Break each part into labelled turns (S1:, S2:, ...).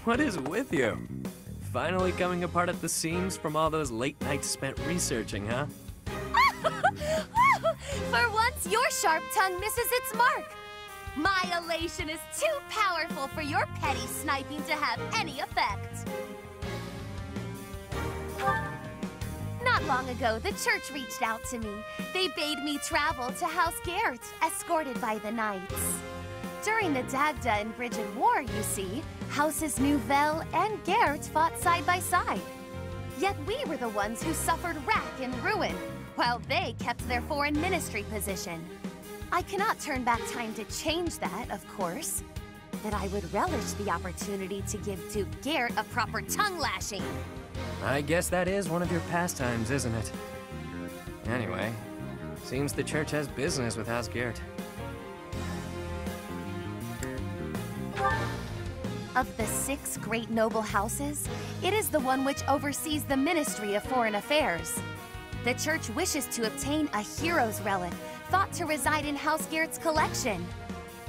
S1: What is with you? Finally coming apart at the seams from all those late nights spent researching, huh?
S2: For once, your sharp tongue misses its mark. My elation is too powerful for your petty sniping to have any effect. Not long ago, the church reached out to me. They bade me travel to House Gert, escorted by the knights. During the Dagda and Bridget War, you see, Houses Nouvelle and Gert fought side by side. Yet we were the ones who suffered wrack and ruin, while they kept their foreign ministry position. I cannot turn back time to change that, of course. But I would relish the opportunity to give Duke Gert a proper tongue lashing.
S1: I guess that is one of your pastimes, isn't it? Anyway, seems the church has business with House Gert.
S2: Of the 6 great noble houses, it is the one which oversees the Ministry of Foreign Affairs. The church wishes to obtain a hero's relic, thought to reside in House Gert's collection.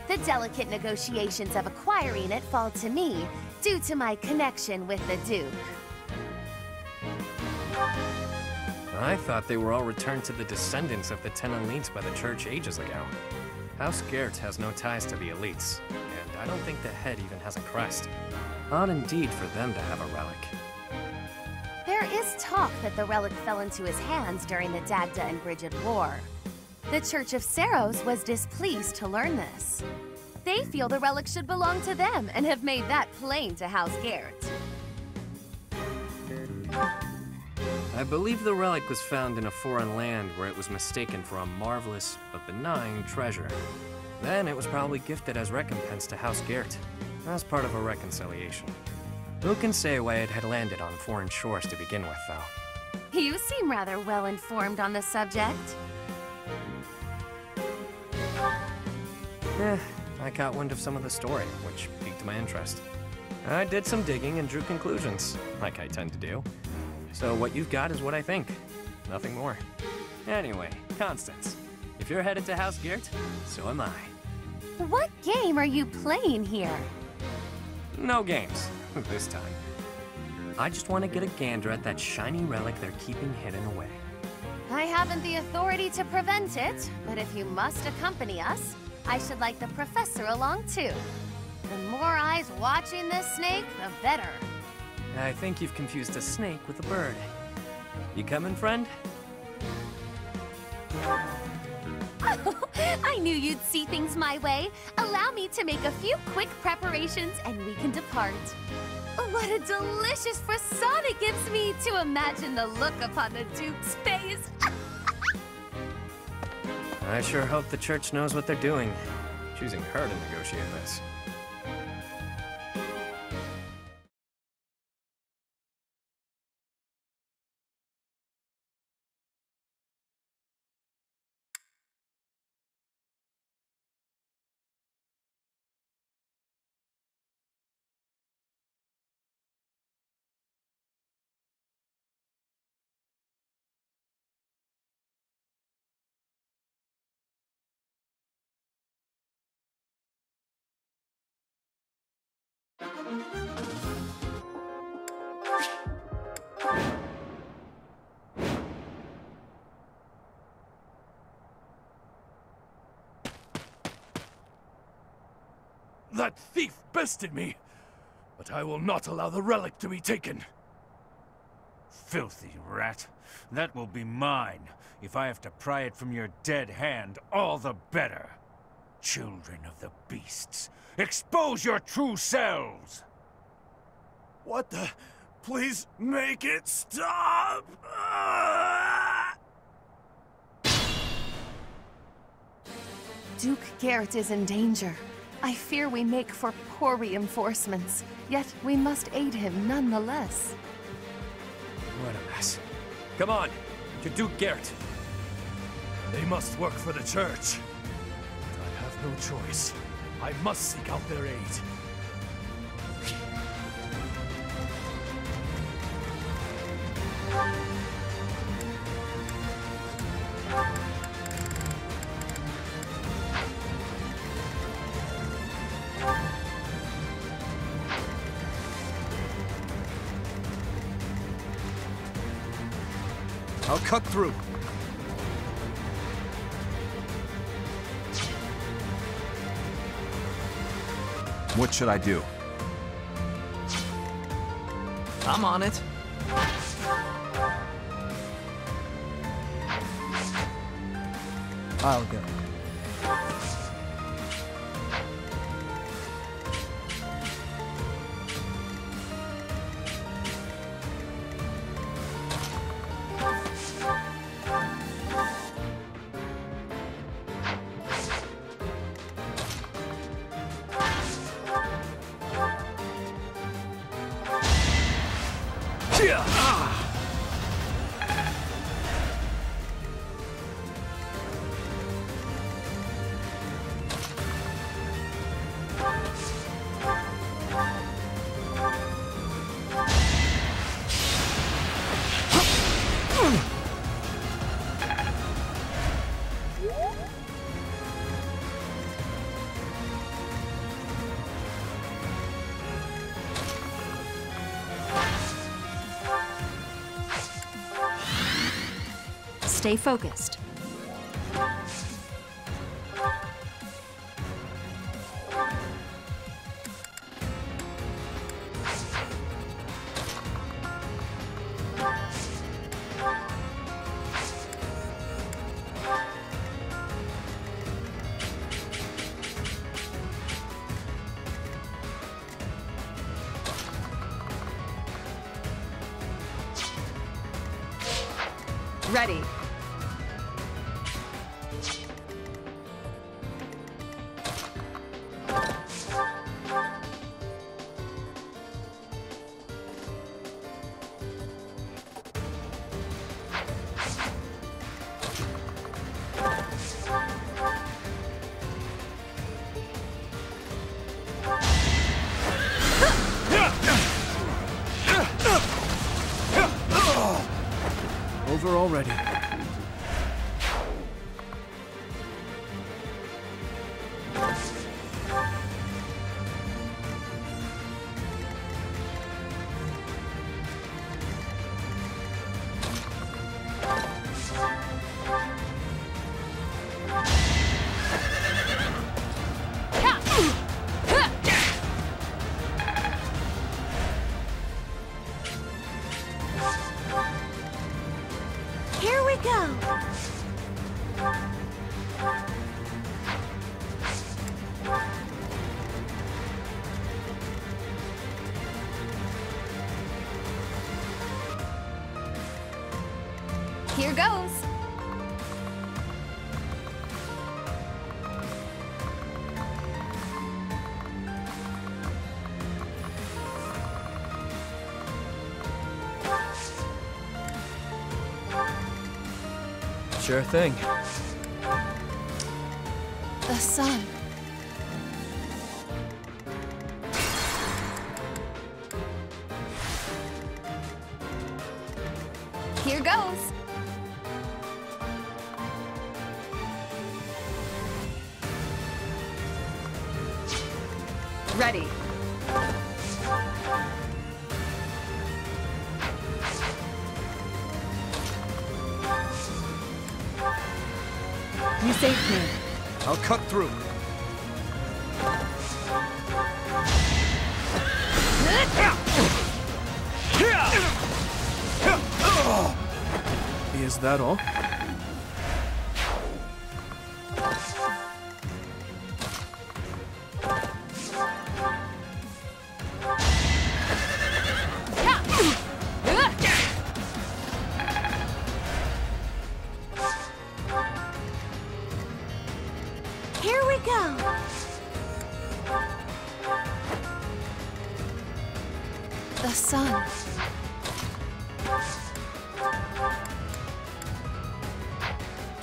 S2: The delicate negotiations of acquiring it fall to me, due to my connection with the Duke.
S1: I thought they were all returned to the descendants of the 10 elites by the church ages ago. House Gert has no ties to the elites, and I don't think the head even has a crest. Odd indeed for them to have a relic.
S2: There is talk that the relic fell into his hands during the Dagda and Bridget War. The Church of Seros was displeased to learn this. They feel the relic should belong to them and have made that plain to House Gert.
S1: I believe the relic was found in a foreign land where it was mistaken for a marvelous but benign treasure. Then it was probably gifted as recompense to House Gert, as part of a reconciliation. Who can say why it had landed on foreign shores to begin with, though?
S2: You seem rather well informed on the subject.
S1: I caught wind of some of the story, which piqued my interest. I did some digging and drew conclusions, like I tend to do. So what you've got is what I think. Nothing more. Anyway, Constance, if you're headed to House Gert, so am I.
S2: What game are you playing here?
S1: No games, this time. I just want to get a gander at that shiny relic they're keeping hidden away.
S2: I haven't the authority to prevent it, but if you must accompany us, I should like the professor along too. The more eyes watching this snake, the better.
S1: I think you've confused a snake with a bird. You coming, friend?
S2: I knew you'd see things my way. Allow me to make a few quick preparations and we can depart. What a delicious frisson it gives me to imagine the look upon the Duke's face.
S1: I sure hope the church knows what they're doing, choosing her to negotiate this.
S3: That thief bested me, but I will not allow the relic to be taken.
S4: Filthy rat. That will be mine. If I have to pry it from your dead hand, all the better. Children of the beasts, expose your true selves!
S3: What the? Please make it stop!
S2: Duke Gert is in danger. I fear we make for poor reinforcements, yet we must aid him nonetheless.
S1: What a mess. Come on, to Duke Gert.
S3: They must work for the church. But I have no choice. I must seek out their aid. I'll cut through. What should I do?
S5: I'm on it.
S6: I'll go.
S7: Stay focused.
S8: Ready.
S6: Over already.
S2: Here we go. Here goes.
S6: Sure thing.
S2: The sun. Here goes.
S8: Ready.
S7: You saved me.
S3: I'll cut through.
S6: Is that all?
S2: Here we go. The sun.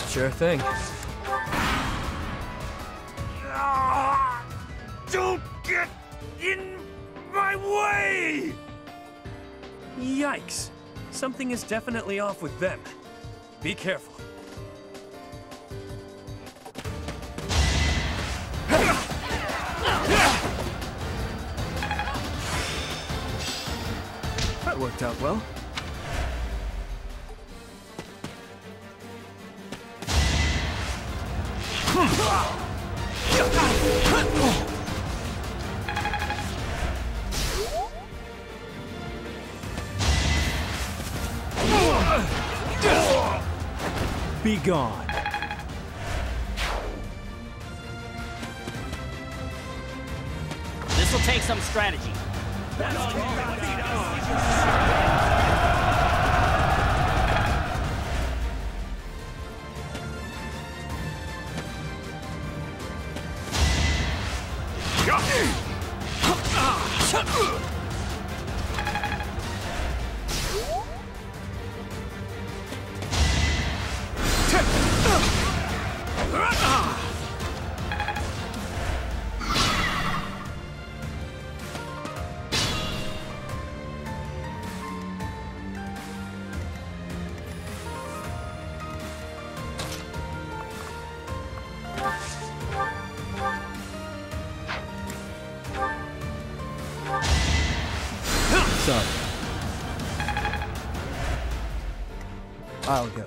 S6: Sure thing.
S4: Don't get in my way!
S1: Yikes! Something is definitely off with them. Be careful.
S6: That worked out well. Be gone.
S8: This'll take some strategy.
S6: Sorry. I'll go.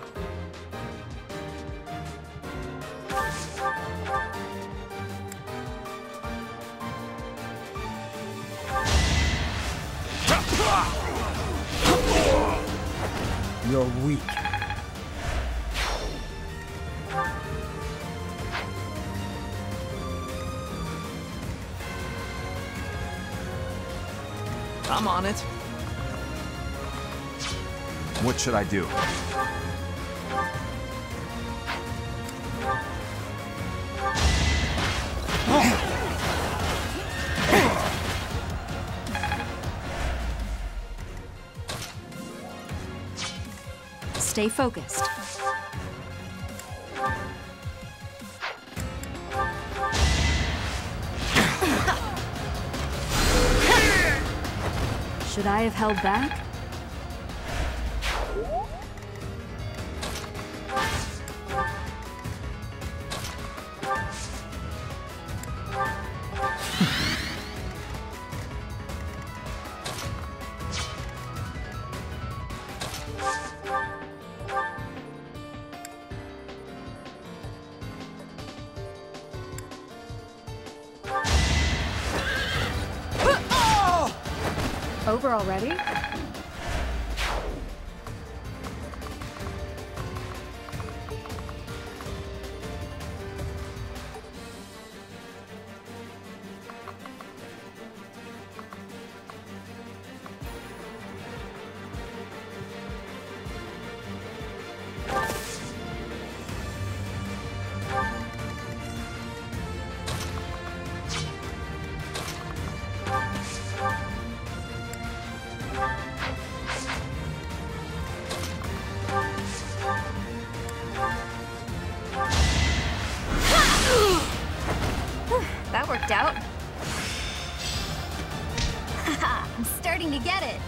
S6: You're weak.
S5: I'm on it.
S9: What should I do?
S7: Stay focused. Should I have held back? Over already? That worked out. Haha, I'm starting to get it.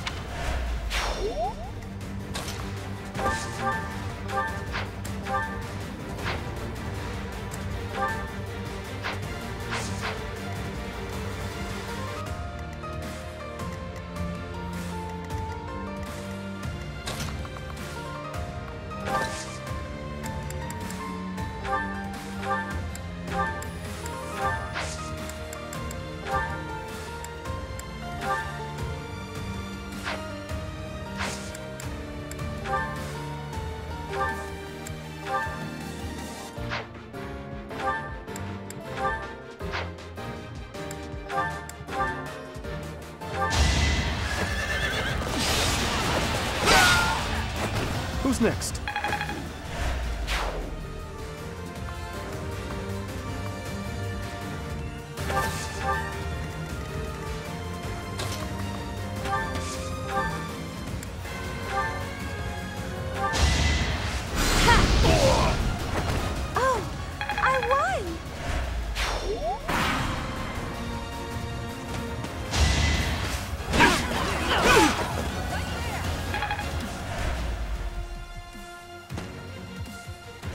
S6: Who's next?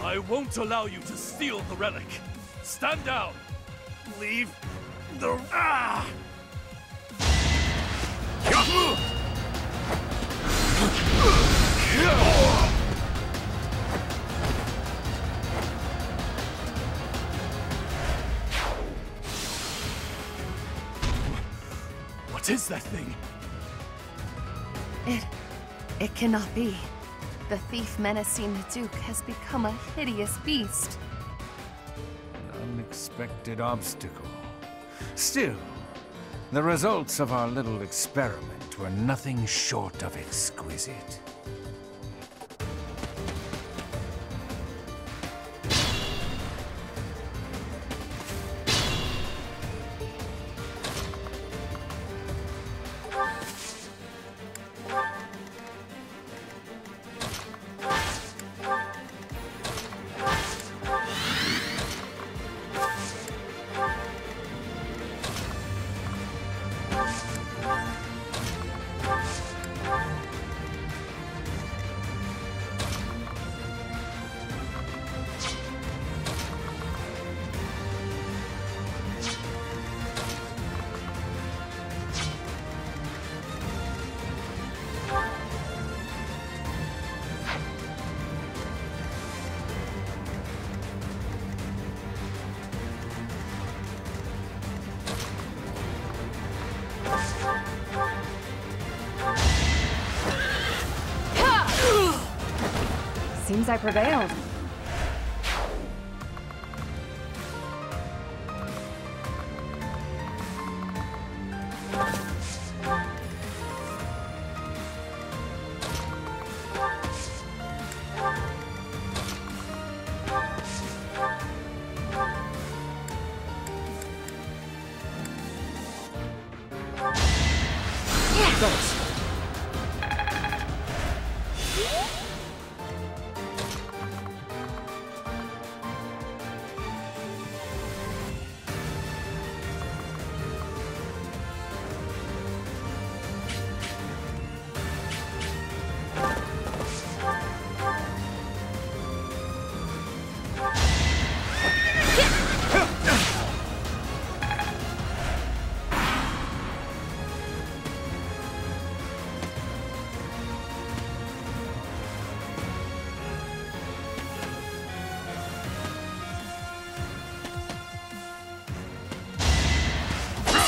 S3: I won't allow you to steal the relic. Stand down. Leave the... Ah! What is that thing?
S2: It cannot be. The thief menacing the Duke has become a hideous beast.
S4: An unexpected obstacle. Still, the results of our little experiment were nothing short of exquisite.
S7: Seems I prevailed.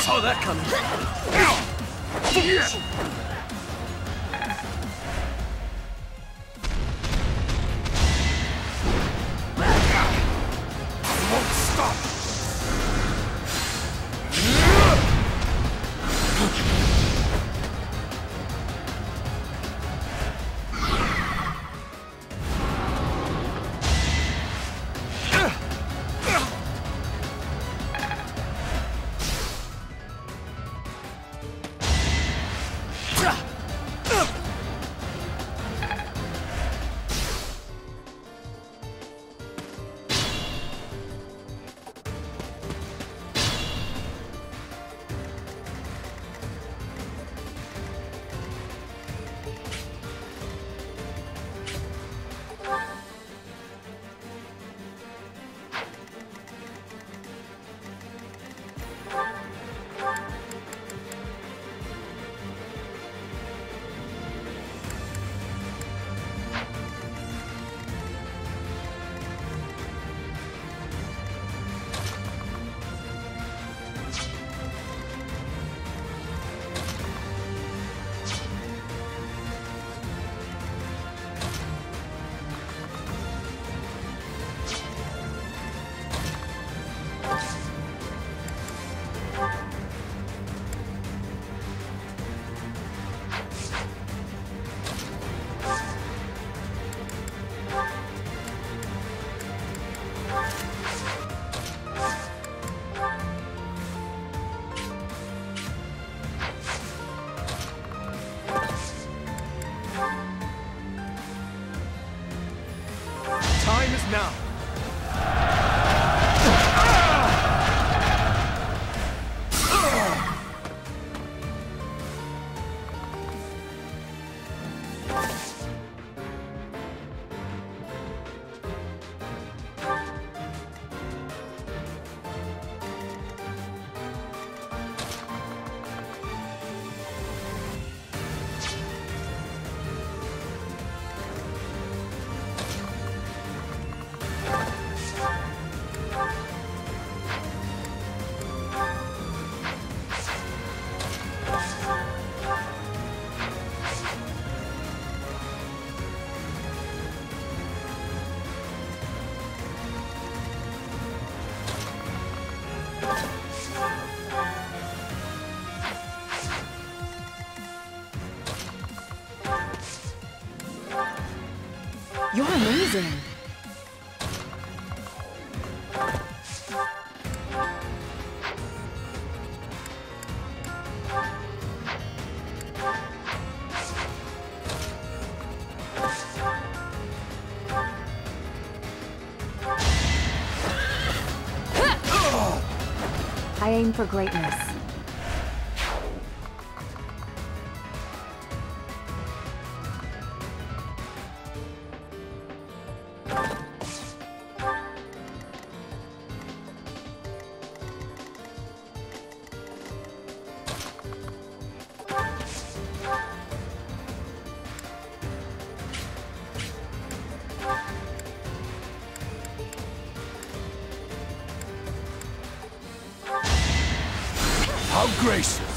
S1: Saw that coming.
S3: Won't stop!
S7: Amazing! I aim for greatness.
S3: How gracious!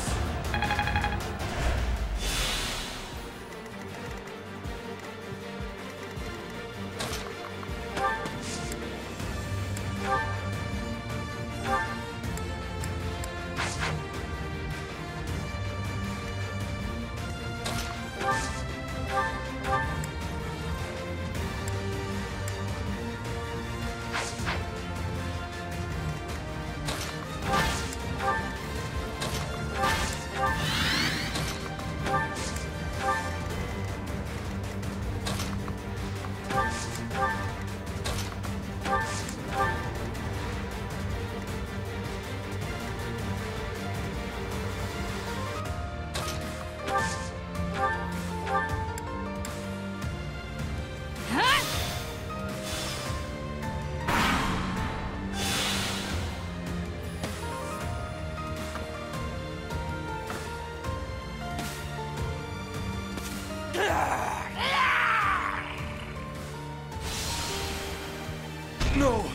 S3: No!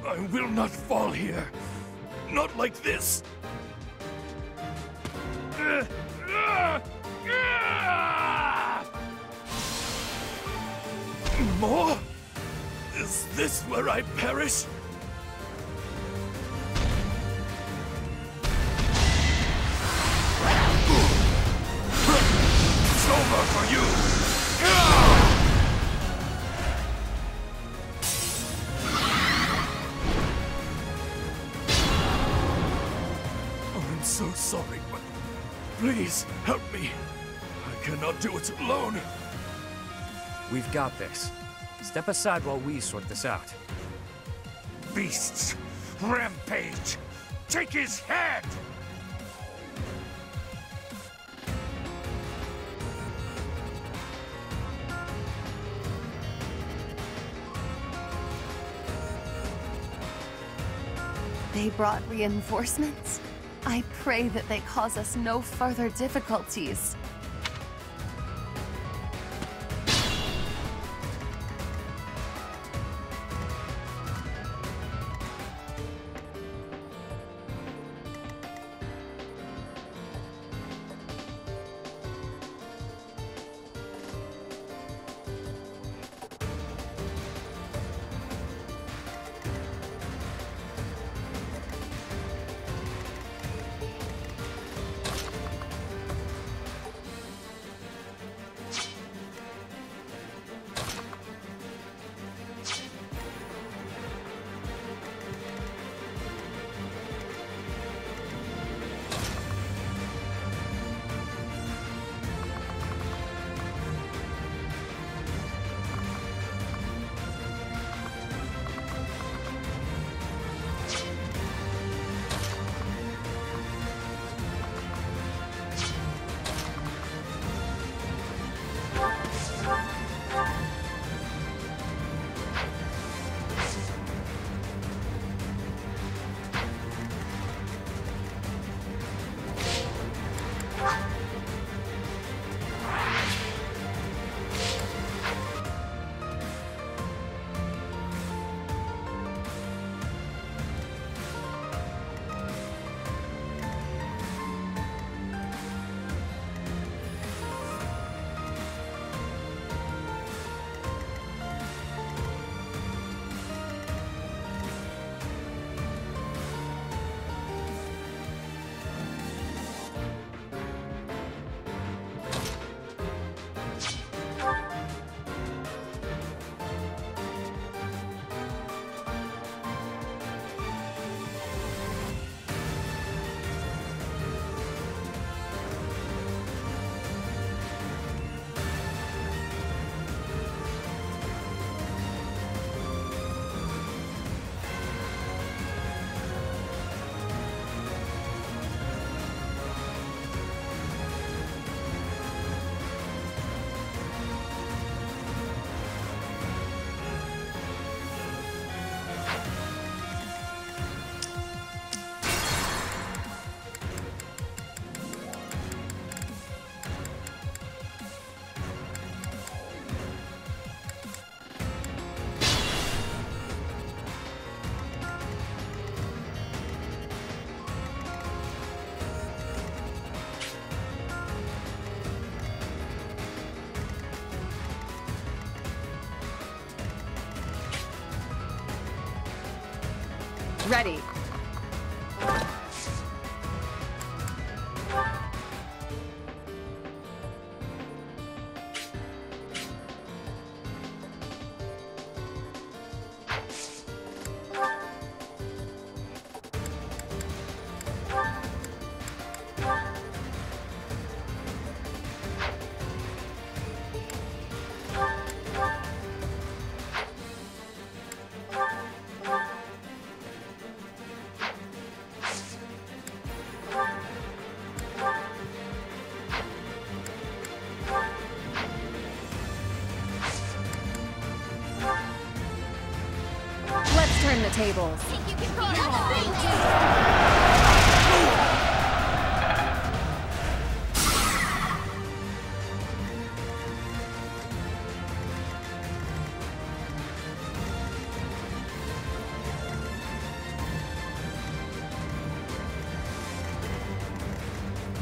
S3: I will not fall here. Not like this. More? Is this where I perish? It's over for you! I'm so sorry, but please help me. I cannot do it alone.
S1: We've got this. Step aside while we sort this out.
S4: Beasts! Rampage! Take his head!
S2: They brought reinforcements? I pray that they cause us no further difficulties.
S7: Ready. Let's turn the tables.
S2: Think you can beat us?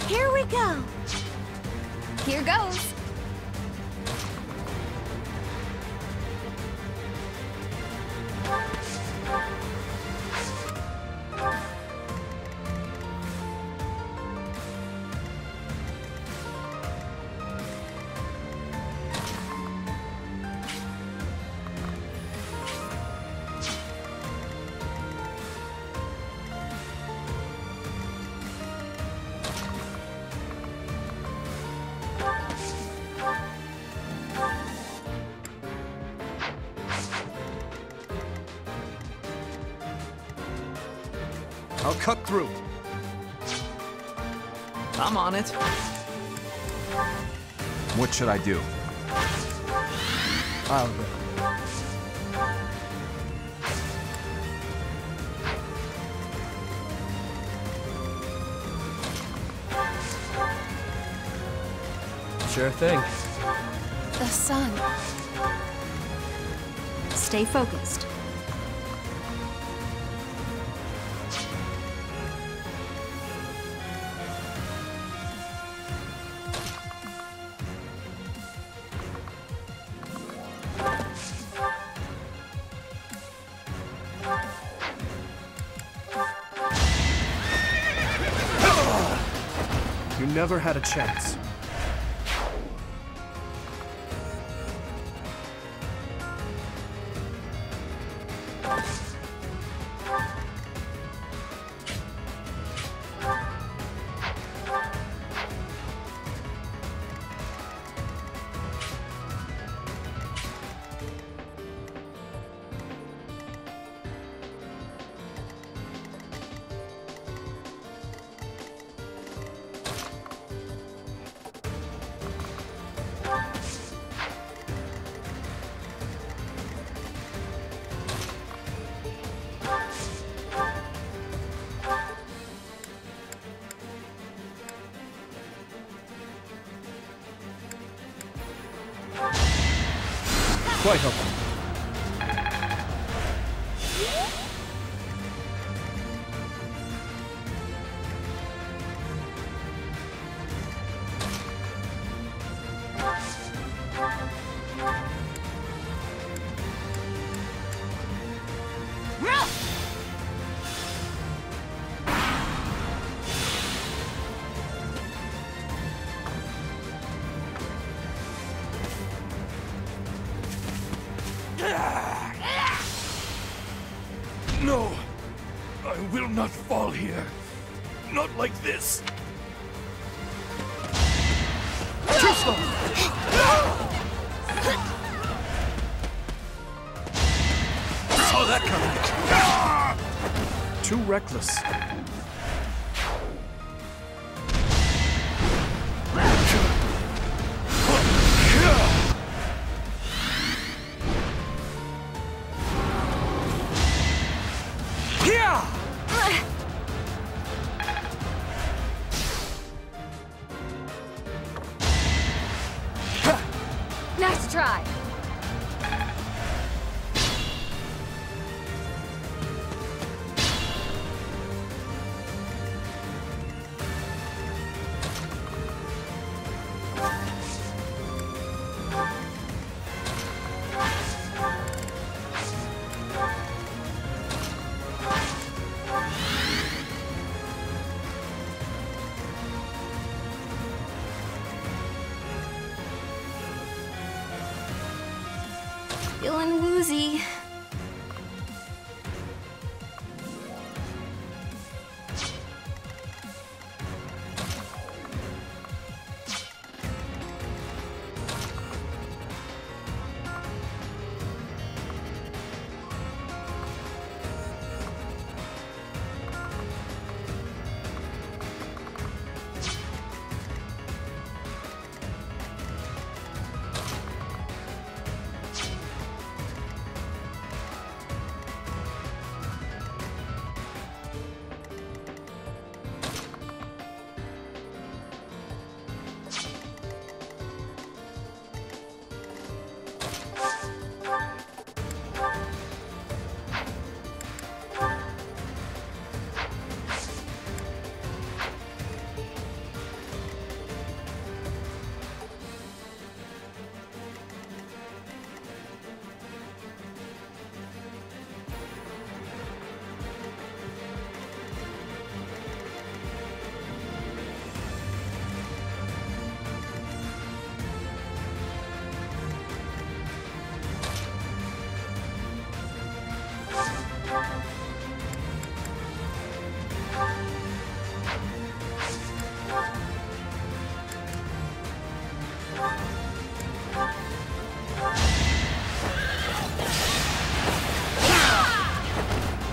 S2: Here we go.
S7: Here goes.
S1: I'll cut through.
S5: I'm on it.
S8: What should I do?
S6: I'll go.
S1: Sure thing.
S2: The sun.
S7: Stay focused.
S1: You never had a chance. Quite helpful.
S3: No! I will not fall here. Not like this.
S1: Too slow! Saw that coming. Too reckless.
S7: Nice try. Feeling woozy.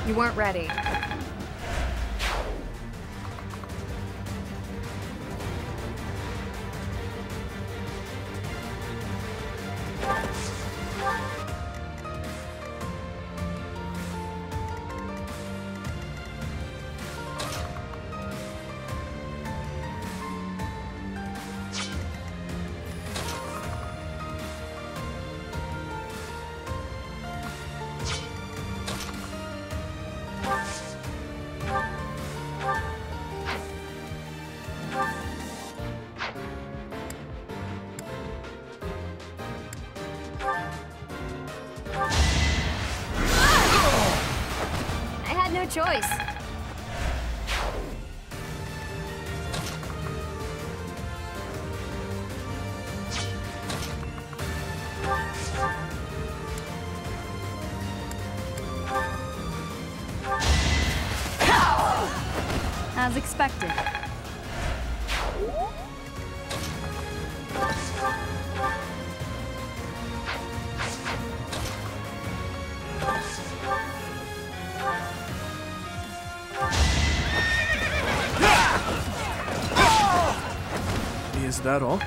S7: You weren't ready. No choice. As expected.
S6: Is that all?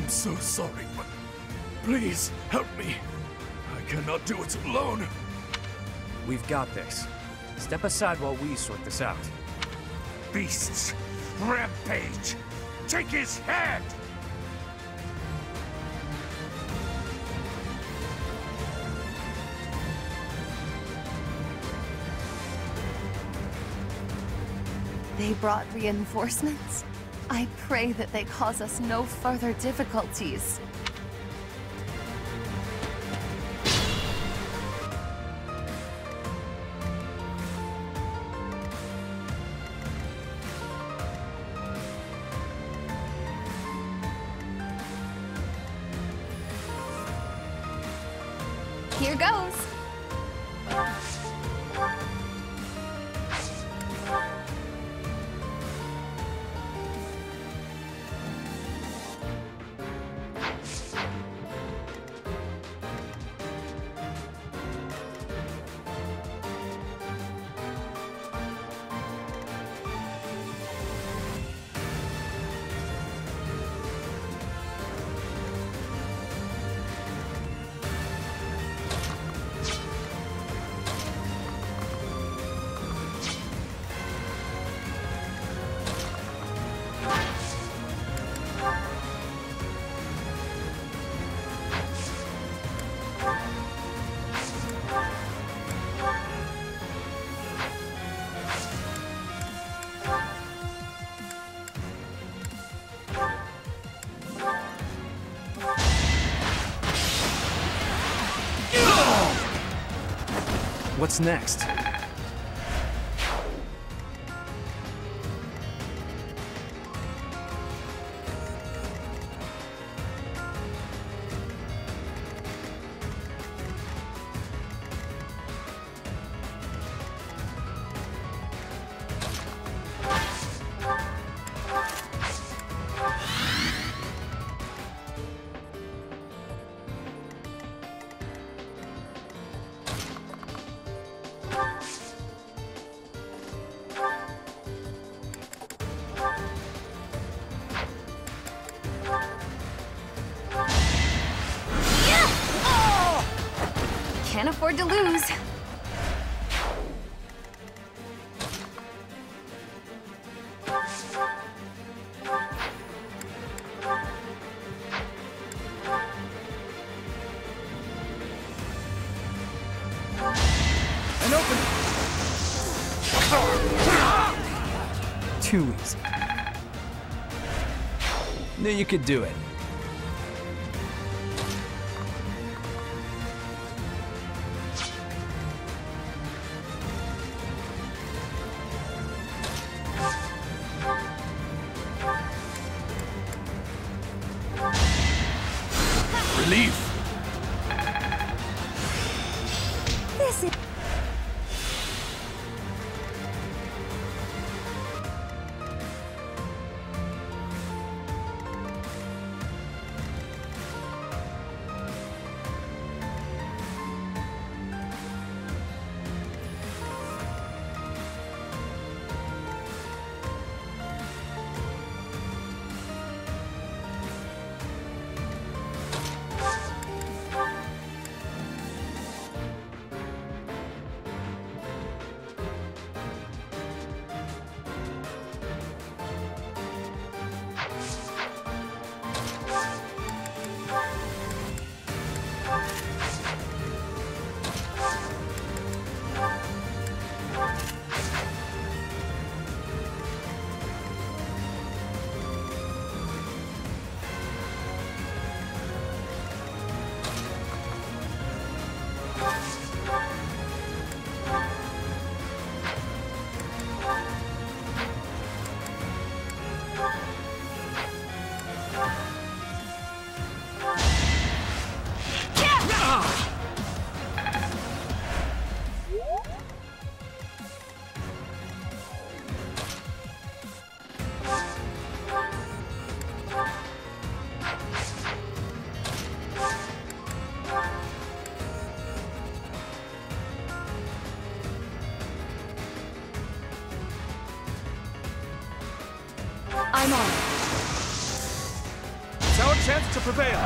S3: So sorry, but please help me. I cannot do it alone.
S1: We've got this. Step aside while we sort this out.
S4: Beasts! Rampage! Take his head!
S2: They brought reinforcements? I pray that they cause us no further difficulties.
S7: Here goes.
S6: What's next?
S7: Can't afford to lose.
S6: An opening! Too easy. Knew you could do it.
S3: Relief!
S2: This is...
S7: I'm on.
S6: It's our chance to prevail.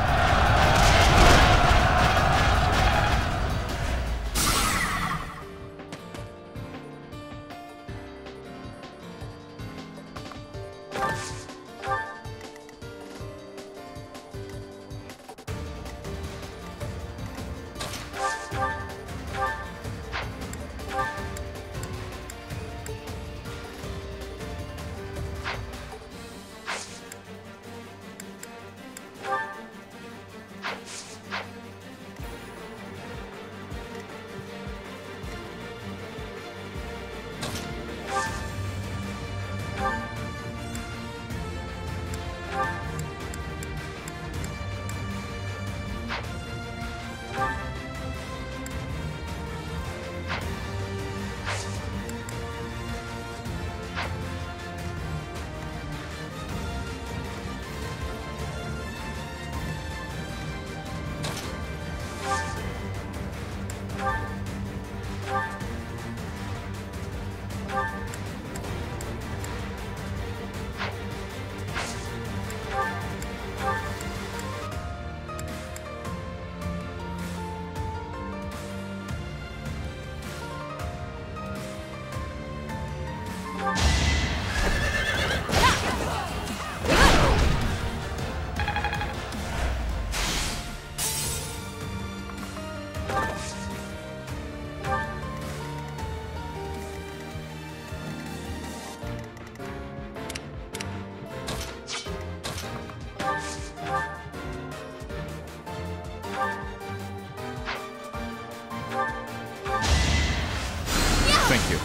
S8: Thank you.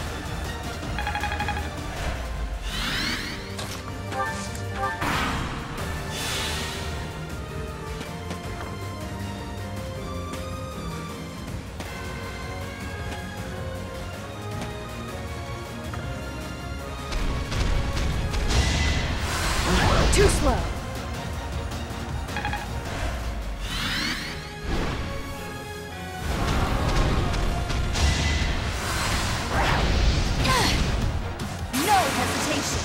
S7: Too slow.
S2: No hesitation.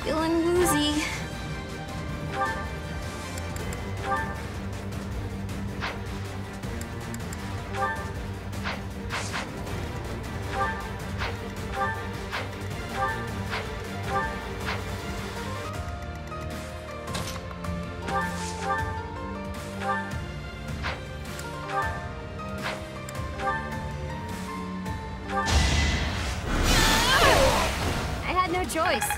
S7: Feeling woozy. I had no choice.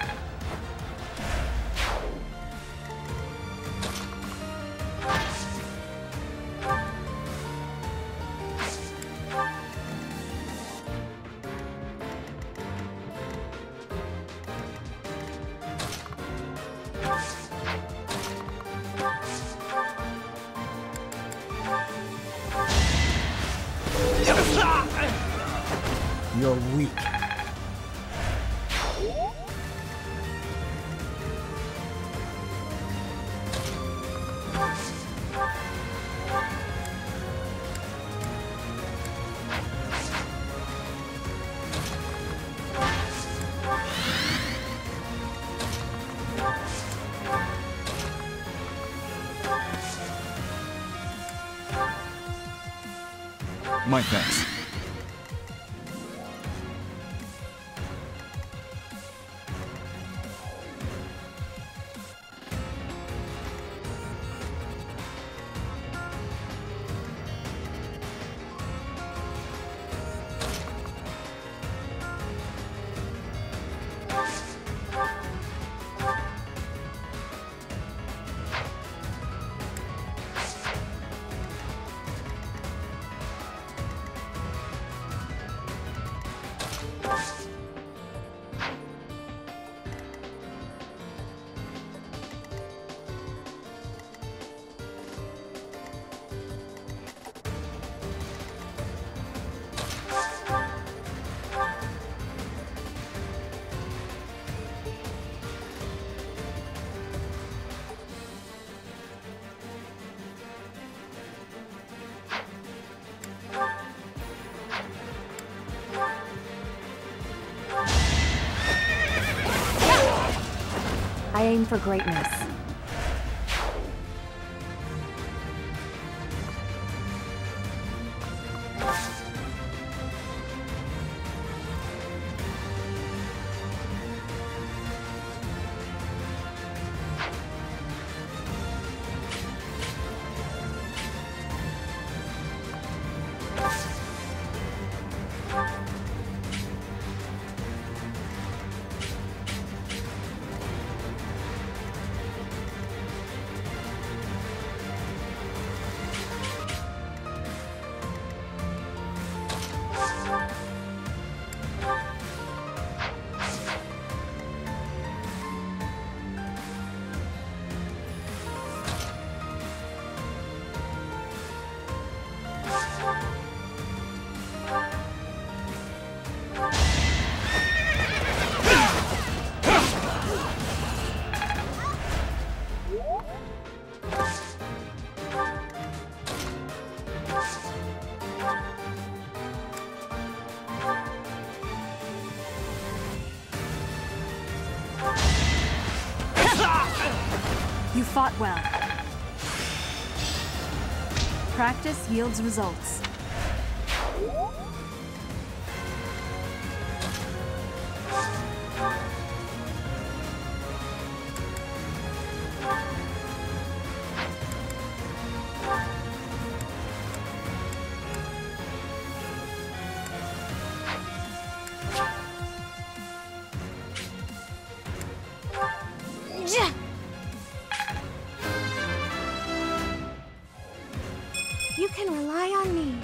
S6: You're weak.
S8: My thanks.
S7: I aim for greatness.
S9: You fought well. Practice yields results.
S7: You can rely on me.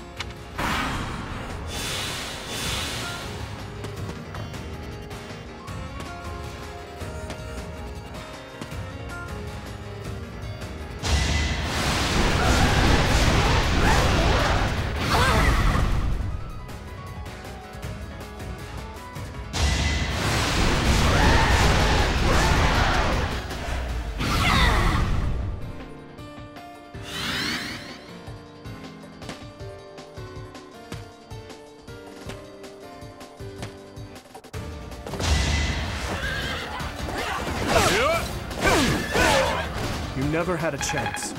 S6: You never had a chance.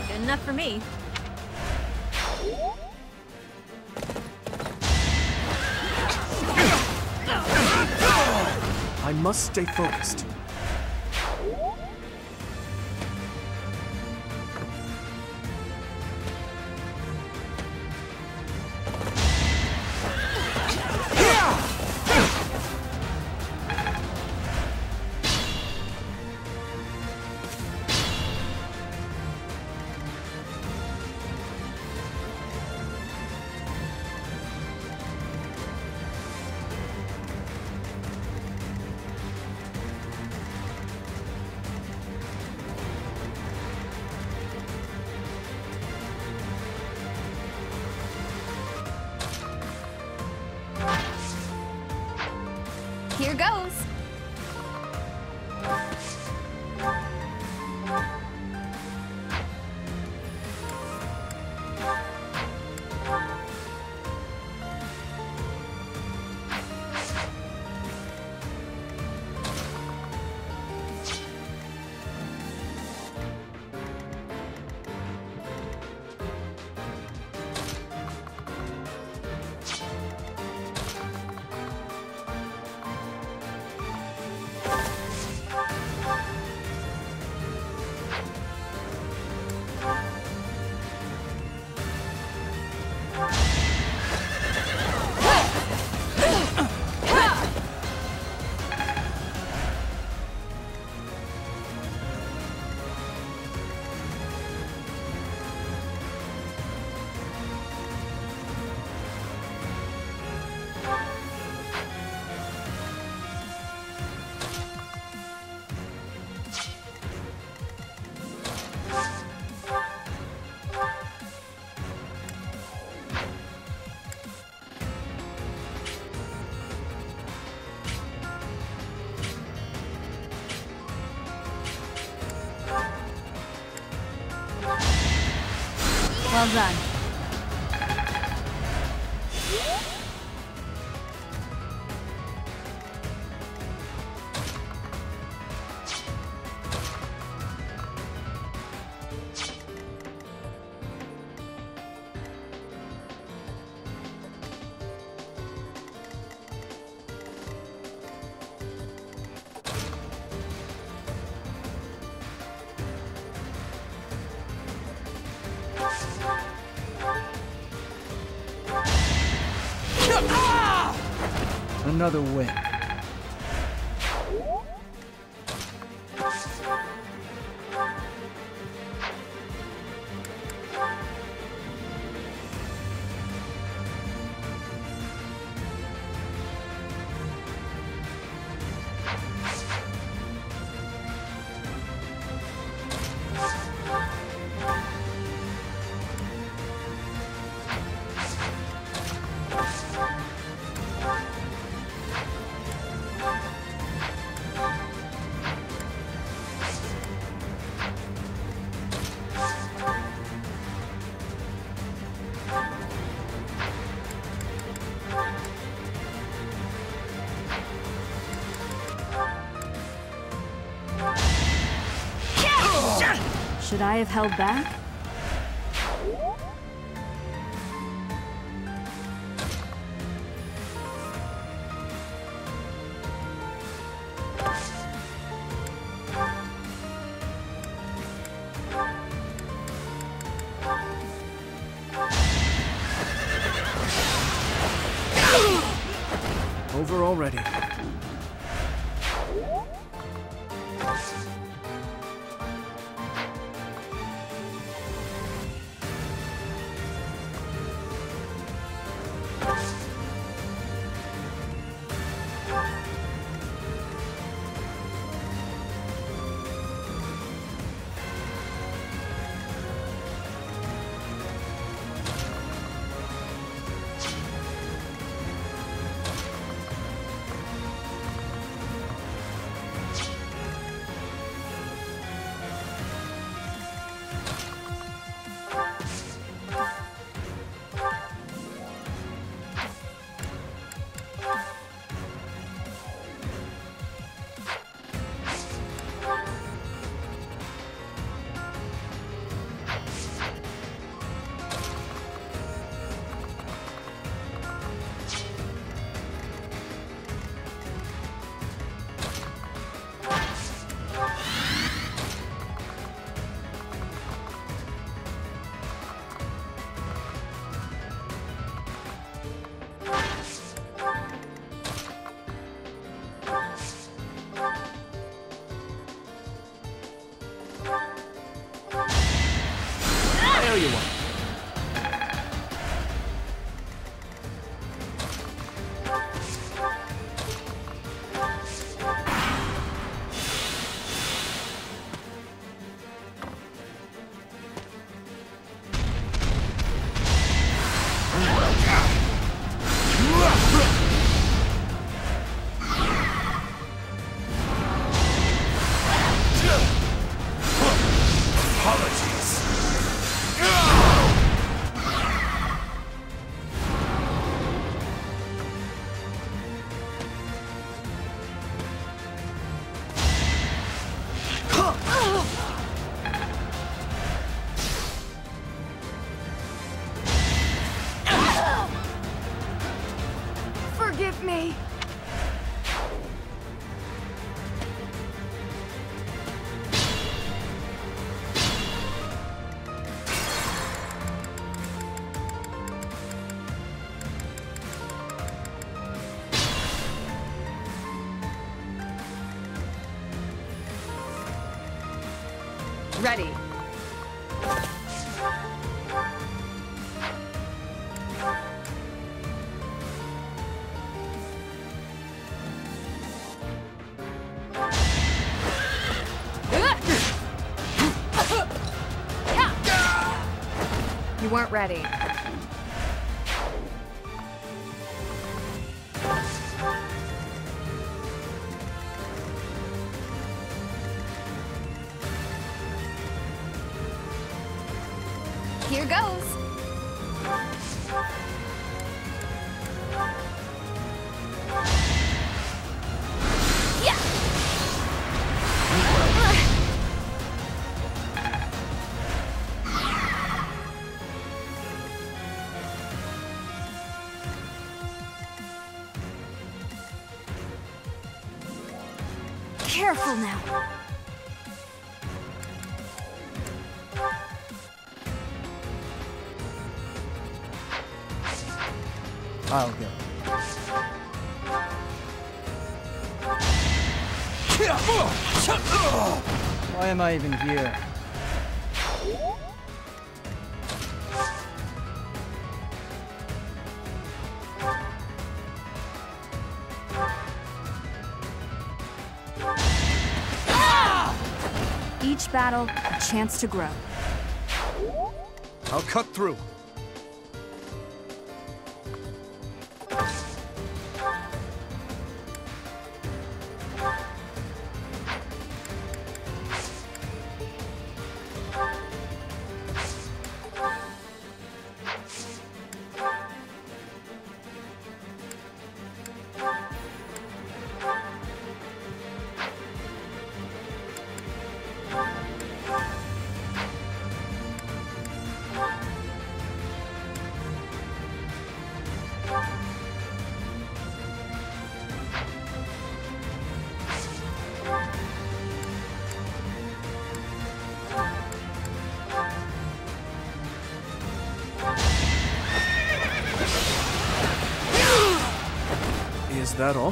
S9: Good enough for me.
S6: I must stay focused.
S2: Here goes.
S9: Well done.
S6: Another win.
S9: Should I have held back?
S6: Over already. There you are.
S7: Forgive me.
S9: Ready. You weren't ready.
S2: Here goes. Yeah.
S9: Careful now.
S6: I'll go. Why am I even here?
S9: Each battle, a chance to grow.
S6: I'll cut through. Is that all?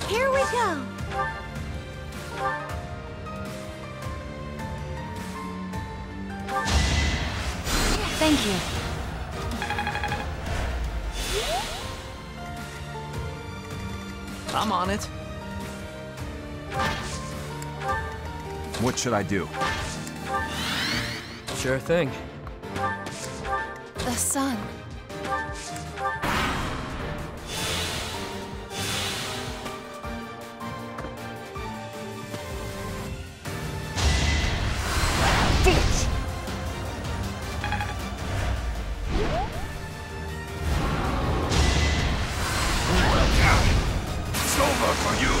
S7: Here we go.
S9: Thank you.
S5: I'm on it.
S8: What should I do?
S1: Sure thing.
S2: The sun.
S3: It's over for you!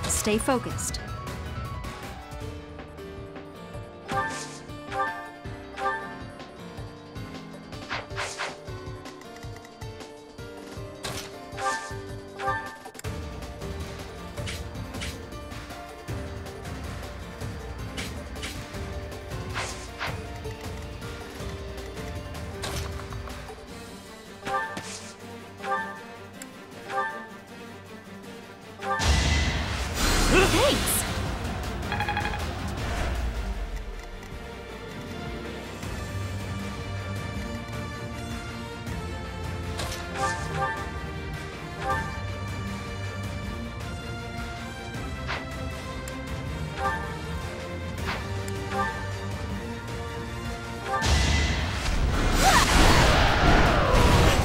S9: Stay focused.
S2: Thanks.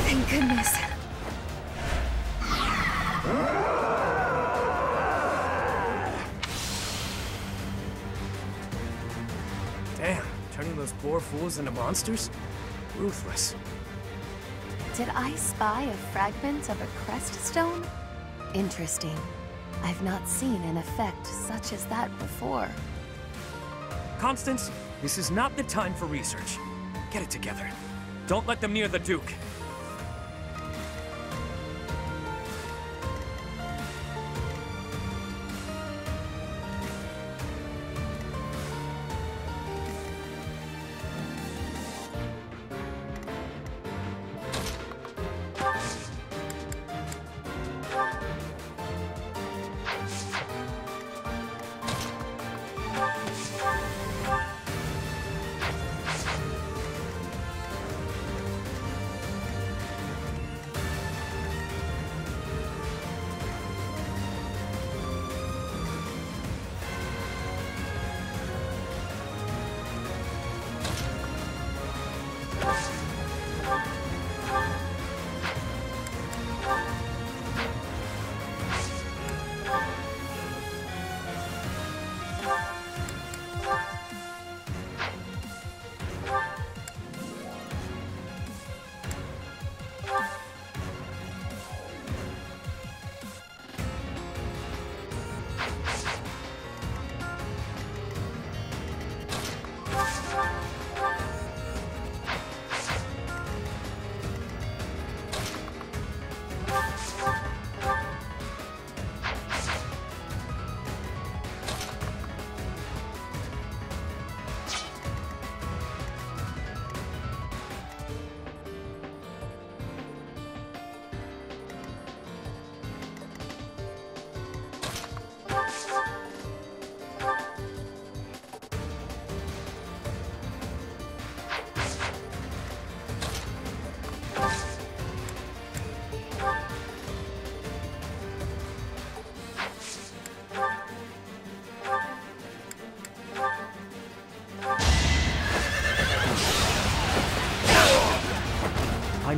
S2: Thank goodness.
S1: Damn, turning those poor fools into monsters? Ruthless.
S2: Did I spy a fragment of a crest stone? Interesting. I've not seen an effect such as that before.
S1: Constance, this is not the time for research. Get it together. Don't let them near the Duke.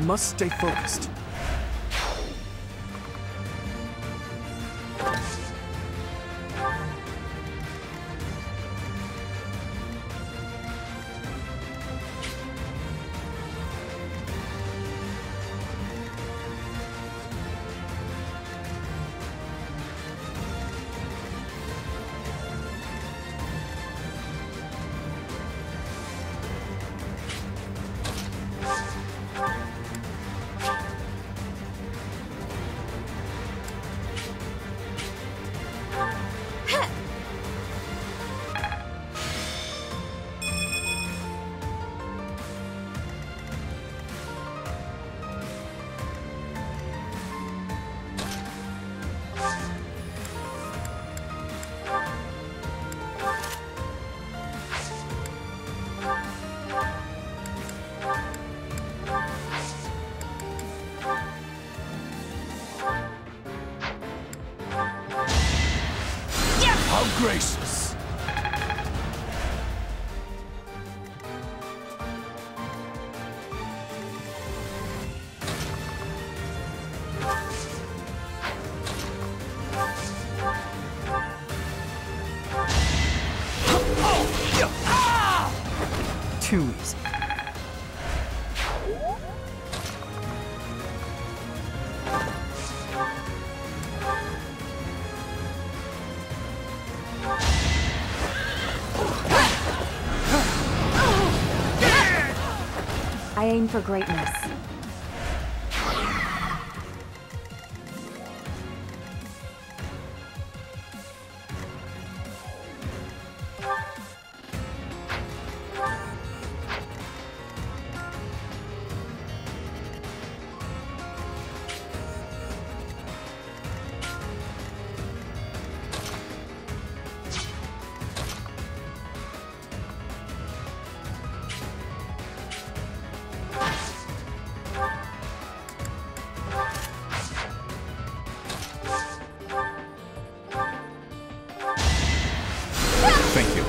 S6: must stay focused.
S3: How gracious!
S6: Too easy.
S9: I aim for greatness.
S8: Thank you.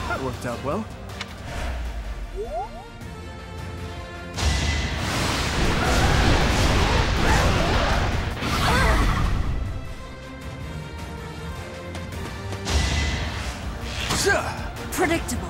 S6: That worked out well.
S9: Predictable.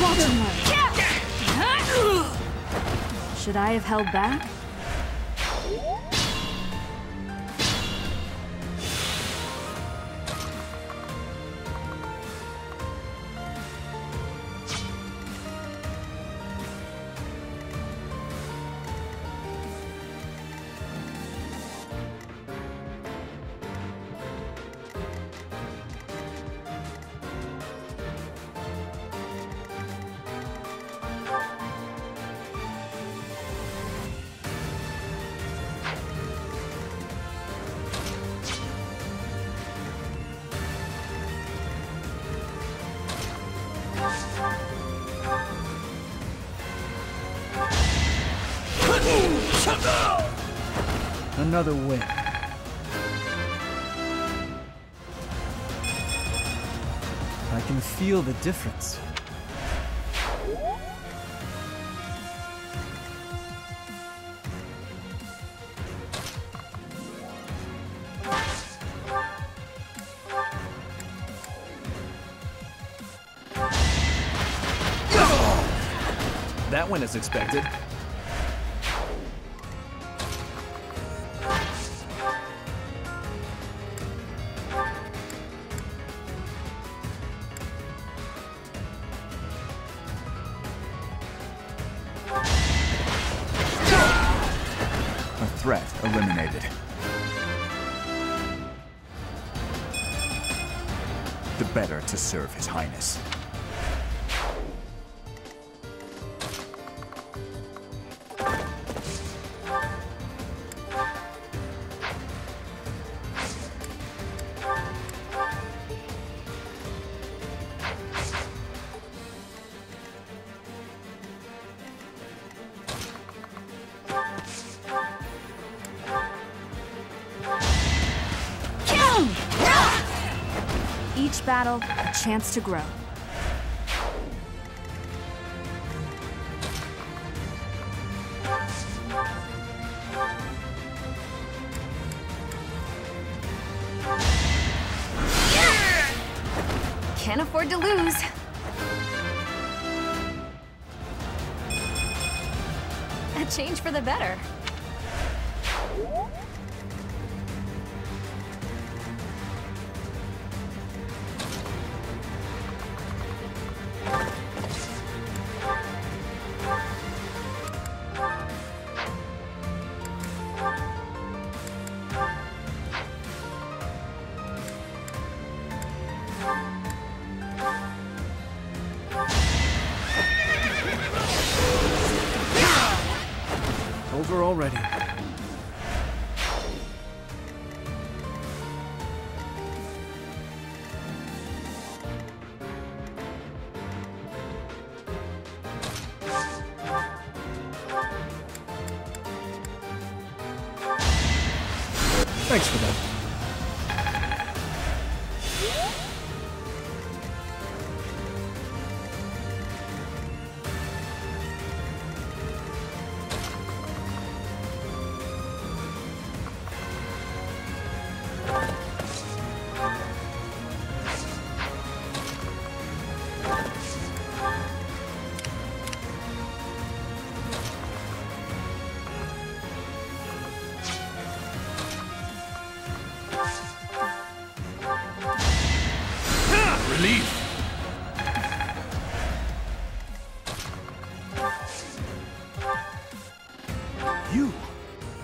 S9: Bottleneck. Should I have held back?
S6: Another win. I can feel the difference.
S5: That went as expected.
S8: eliminated. The better to serve His Highness.
S9: Each battle, a chance to grow.
S2: Can't afford to lose. A change for the better.
S1: Over already. Thanks for that.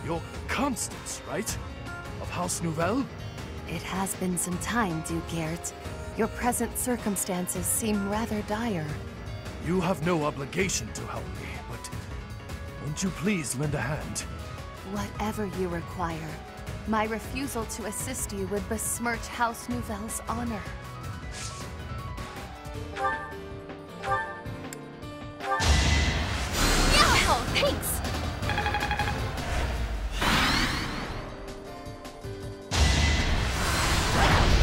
S3: You're Constance, right? Of House Nouvelle?
S2: It has been some time, Duke Geert. Your present circumstances seem rather dire.
S3: You have no obligation to help me, but won't you please lend a hand?
S2: Whatever you require, my refusal to assist you would besmirch House Nouvelle's honor. Oh, thanks!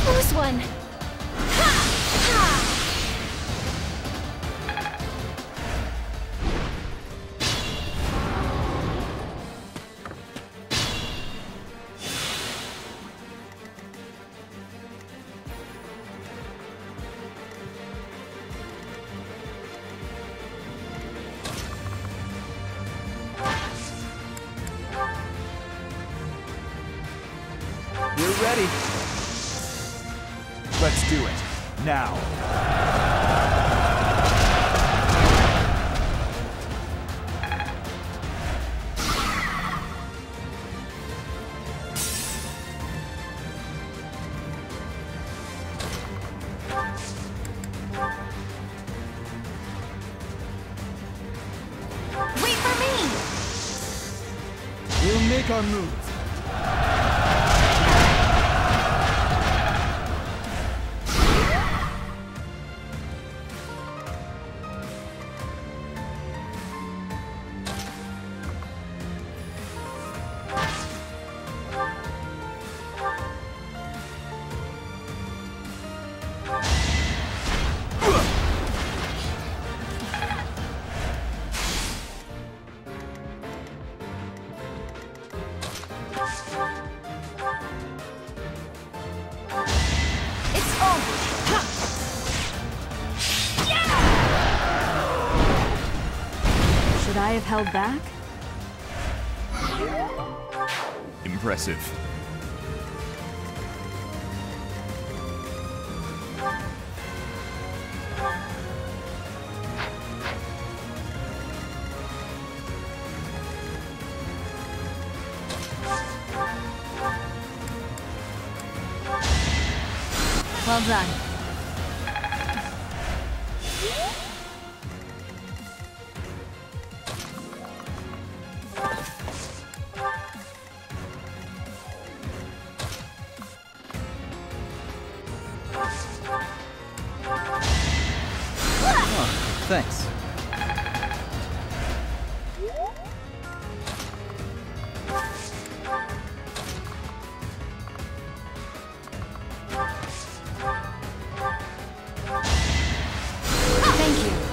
S2: Who's one? Ha! Ha!
S8: We're ready. Let's do it. Now.
S2: Wait for me!
S6: We'll make our move.
S9: Should I have held back?
S8: Impressive.
S9: Well done.
S6: Oh, thanks.
S9: Thank you.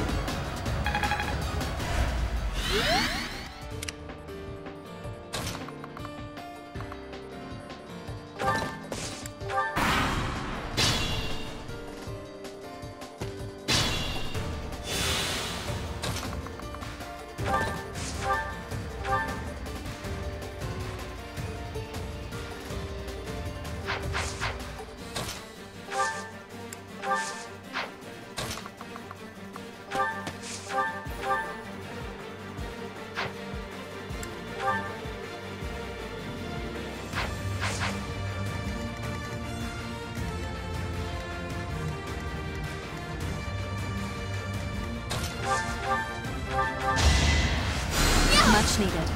S9: Much needed.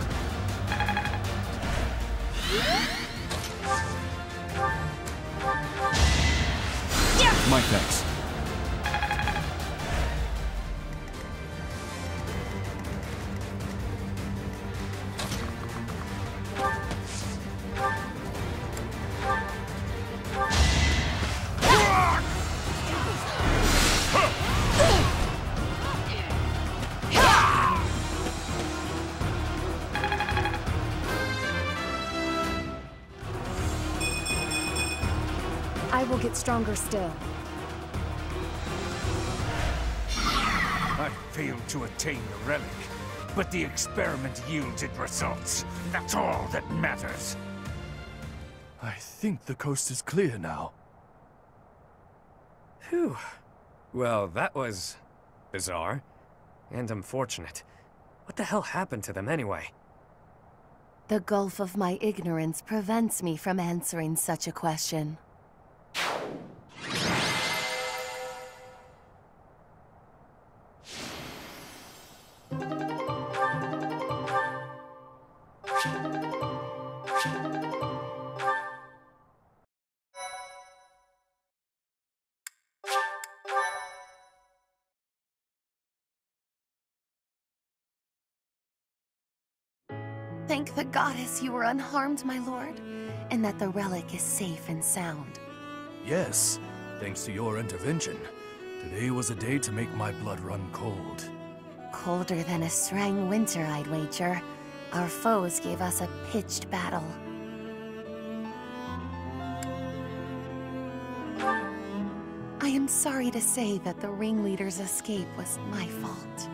S8: My thanks.
S9: I will get stronger still.
S4: I failed to attain the relic, but the experiment yielded results. That's all that matters.
S3: I think the coast is clear now.
S1: Phew. Well, that was bizarre and unfortunate. What the hell happened to them anyway?
S2: The gulf of my ignorance prevents me from answering such a question. Thank the goddess you were unharmed, my lord, and that the relic is safe and sound.
S3: Yes, thanks to your intervention. Today was a day to make my blood run cold.
S2: Colder than a Strang winter, I'd wager. Our foes gave us a pitched battle. I am sorry to say that the ringleader's escape was my fault.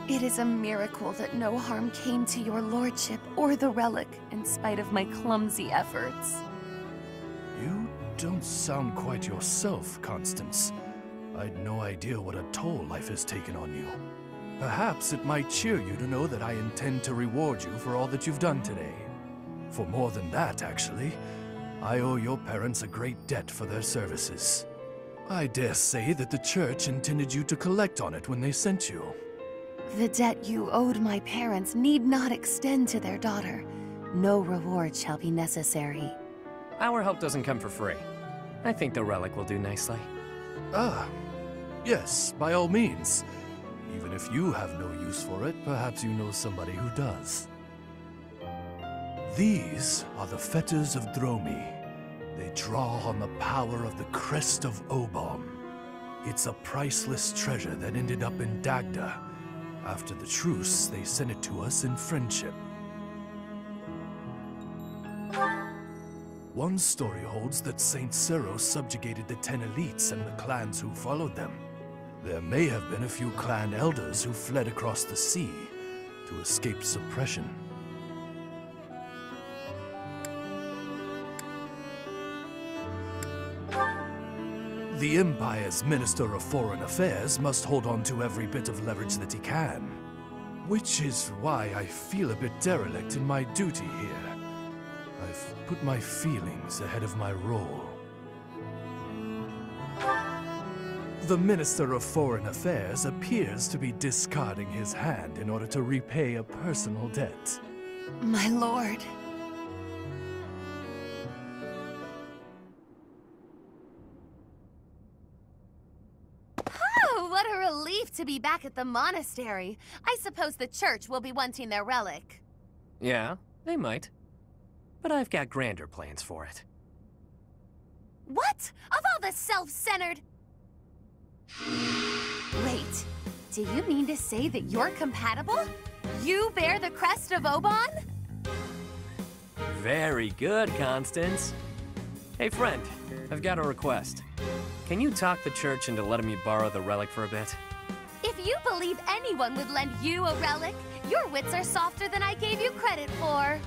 S2: It is a miracle that no harm came to your lordship or the relic, in spite of my clumsy efforts.
S3: You don't sound quite yourself, Constance. I'd no idea what a toll life has taken on you. Perhaps it might cheer you to know that I intend to reward you for all that you've done today. For more than that, actually. I owe your parents a great debt for their services. I dare say that the church intended you to collect on it when they sent you.
S2: The debt you owed my parents need not extend to their daughter. No reward shall be necessary.
S1: Our help doesn't come for free. I think the relic will do nicely.
S3: Ah, yes, by all means. Even if you have no use for it, perhaps you know somebody who does. These are the fetters of Dromi. They draw on the power of the crest of Obom. It's a priceless treasure that ended up in Dagda. After the truce, they sent it to us in friendship. One story holds that Saint Cero subjugated the 10 elites and the clans who followed them. There may have been a few clan elders who fled across the sea to escape suppression. The Empire's Minister of Foreign Affairs must hold on to every bit of leverage that he can. Which is why I feel a bit derelict in my duty here. I've put my feelings ahead of my role. The Minister of Foreign Affairs appears to be discarding his hand in order to repay a personal debt.
S2: My lord. Oh, what a relief to be back at the monastery. I suppose the church will be wanting their relic.
S1: Yeah, they might. But I've got grander plans for it.
S2: What? Of all the self-centered... Wait, do you mean to say that you're compatible? You bear the crest of Oban?
S1: Very good, Constance. Hey, friend, I've got a request. Can you talk the church into letting me borrow the relic for a bit?
S2: If you believe anyone would lend you a relic, your wits are softer than I gave you credit for.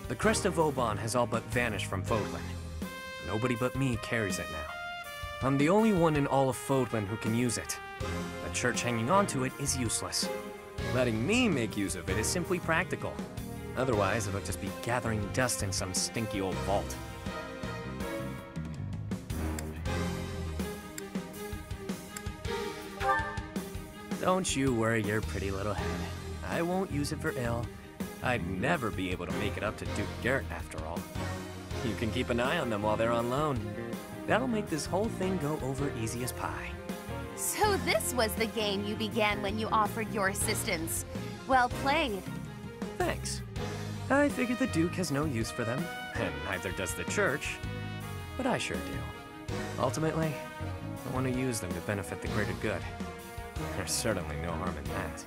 S1: The crest of Oban has all but vanished from Fodlan. Nobody but me carries it now. I'm the only one in all of Fodlan who can use it. The church hanging on to it is useless. Letting me make use of it is simply practical. Otherwise, it would just be gathering dust in some stinky old vault. Don't you worry your pretty little head. I won't use it for ill. I'd never be able to make it up to Duke Garrett after all. You can keep an eye on them while they're on loan. That'll make this whole thing go over easy as pie.
S2: So this was the game you began when you offered your assistance. Well played.
S1: Thanks. I figured the Duke has no use for them, and neither does the church. But I sure do. Ultimately, I want to use them to benefit the greater good. There's certainly no harm in that.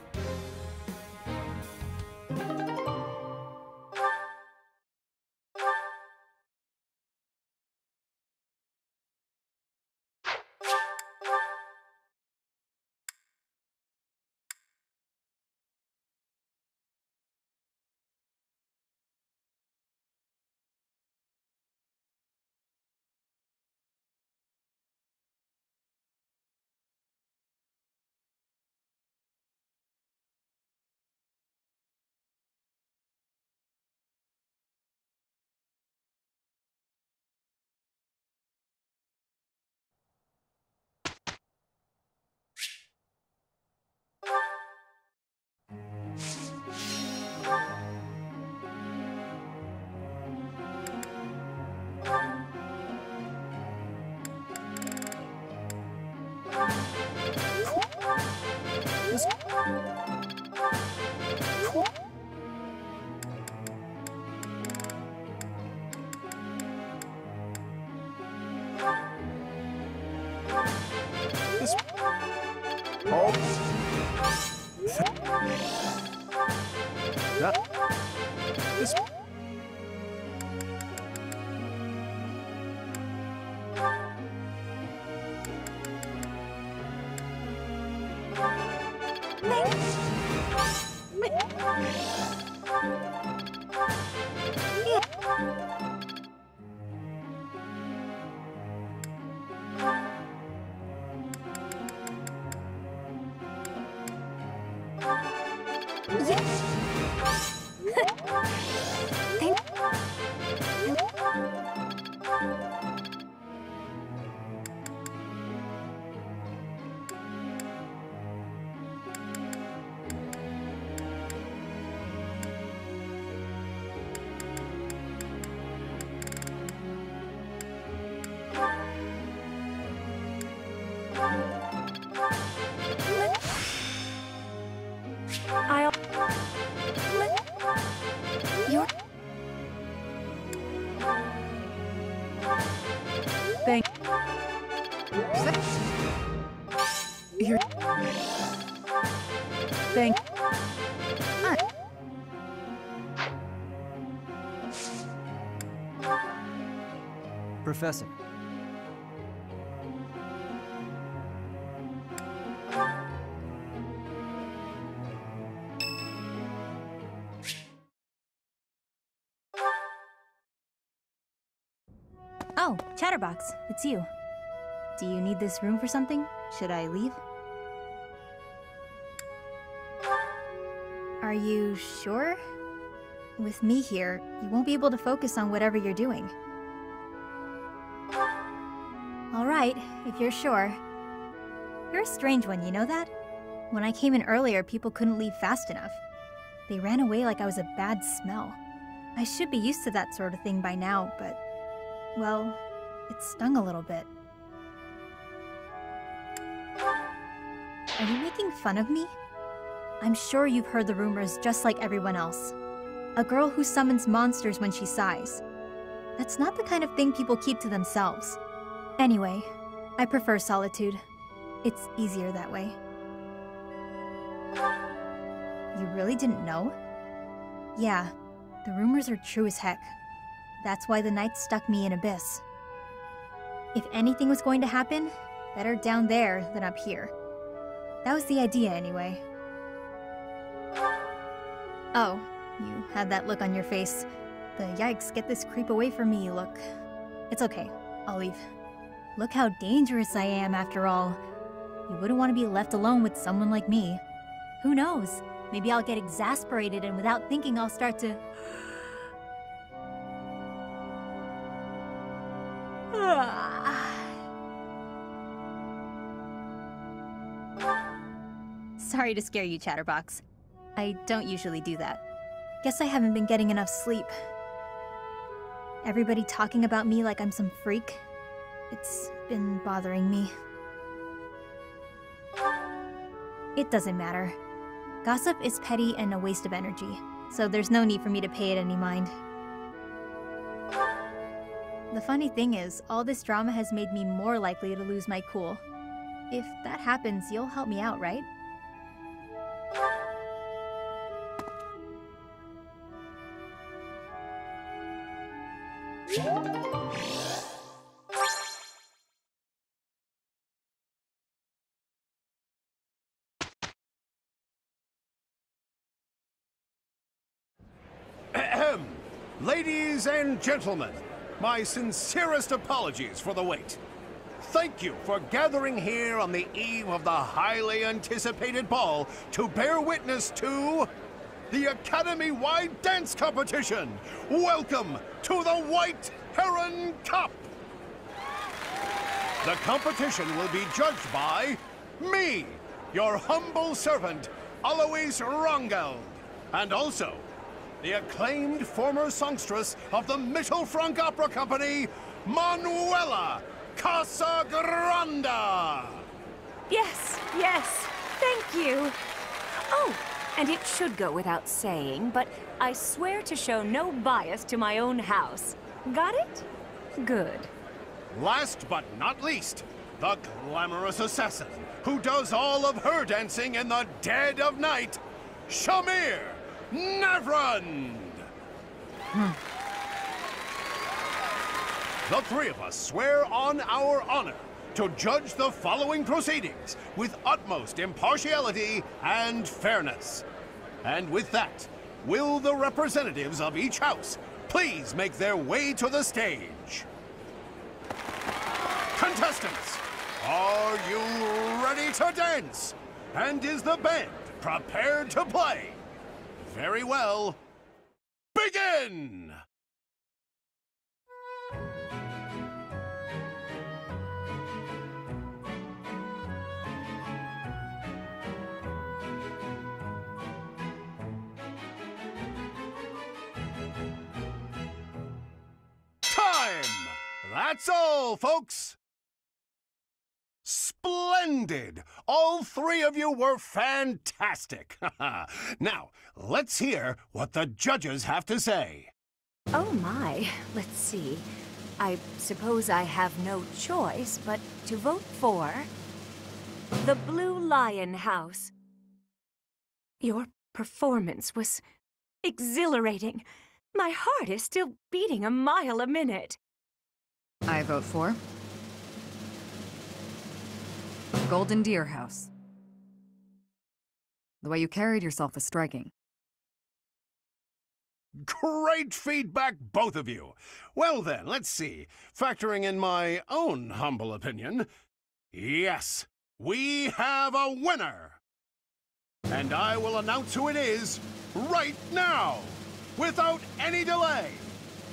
S6: Professor.
S10: Oh, Chatterbox, it's you. Do you need this room for something? Should I leave? Are you sure? With me here, you won't be able to focus on whatever you're doing. Alright, if you're sure. a strange one, you know that? When I came in earlier, people couldn't leave fast enough. They ran away like I was a bad smell. I should be used to that sort of thing by now, but... well, it stung a little bit. Are you making fun of me? I'm sure you've heard the rumors just like everyone else. A girl who summons monsters when she sighs. That's not the kind of thing people keep to themselves. Anyway, I prefer solitude. It's easier that way. You really didn't know? Yeah, the rumors are true as heck. That's why the knights stuck me in Abyss. If anything was going to happen, better down there than up here. That was the idea anyway. Oh, you had that look on your face. The yikes, get this creep away from me look. It's okay, I'll leave. Look how dangerous I am after all. You wouldn't want to be left alone with someone like me. Who knows? Maybe I'll get exasperated and without thinking I'll start to... Sorry to scare you, Chatterbox. I don't usually do that. Guess I haven't been getting enough sleep. Everybody talking about me like I'm some freak. It's been bothering me. It doesn't matter. Gossip is petty and a waste of energy, so there's no need for me to pay it any mind. The funny thing is, all this drama has made me more likely to lose my cool. If that happens, you'll help me out, right?
S11: Ladies and gentlemen, my sincerest apologies for the wait. Thank you for gathering here on the eve of the highly anticipated ball to bear witness to the Academy-wide dance competition. Welcome to the White Heron Cup. The competition will be judged by me, your humble servant, Alois Rongeld, and also the acclaimed former songstress of the Mittelfrank Opera Company, Manuela Casagranda!
S12: Yes, thank you. Oh, and it should go without saying, but I swear to show no bias to my own house. Got it? Good.
S11: Last but not least, the glamorous assassin who does all of her dancing in the dead of night, Shamir Navrand! The three of us swear on our honor to judge the following proceedings with utmost impartiality and fairness. And with that, will the representatives of each house please make their way to the stage? Contestants, are you ready to dance? And is the band prepared to play? Very well. Begin! Time! That's all, folks! Splendid! All three of you were fantastic! Now, let's hear what the judges have to say.
S12: Oh my, let's see. I suppose I have no choice but to vote for the Blue Lion House. Your performance was exhilarating. My heart is still beating a mile a minute.
S13: I vote for Golden Deer House. The way you carried yourself was striking.
S11: Great feedback, both of you. Well then, let's see. Factoring in my own humble opinion, yes, we have a winner. And I will announce who it is right now, without any delay.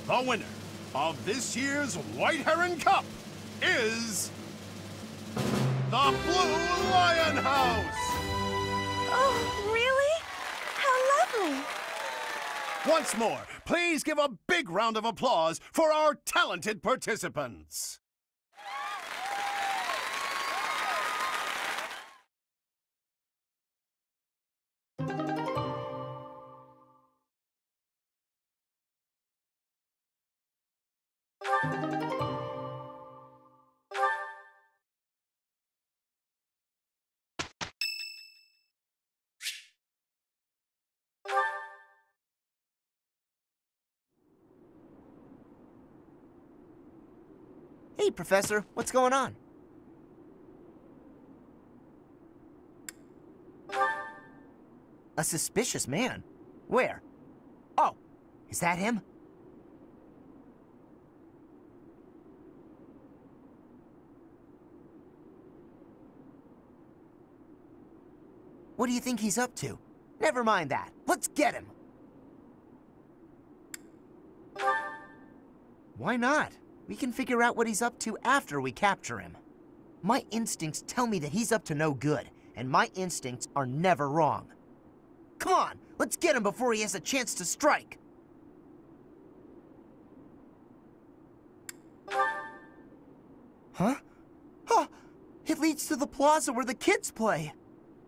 S11: The winner of this year's White Heron Cup is the Blue Lion House!
S7: Oh, really? How lovely!
S11: Once more, please give a big round of applause for our talented participants.
S14: Hey, Professor, what's going on? A suspicious man? Where? Oh, is that him? What do you think he's up to? Never mind that. Let's get him. Why not? We can figure out what he's up to after we capture him. My instincts tell me that he's up to no good, and my instincts are never wrong. Come on, let's get him before he has a chance to strike. Huh? Huh! It leads to the plaza where the kids play.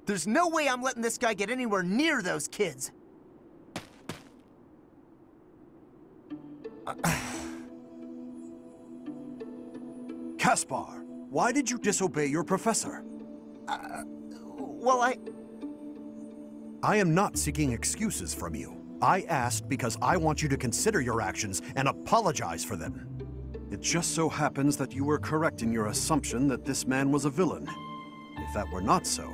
S14: There's no way I'm letting this guy get anywhere near those kids.
S15: Caspar, why did you disobey your professor?
S14: Well,
S15: I am not seeking excuses from you. I asked because I want you to consider your actions and apologize for them. It just so happens that you were correct in your assumption that this man was a villain. If that were not so,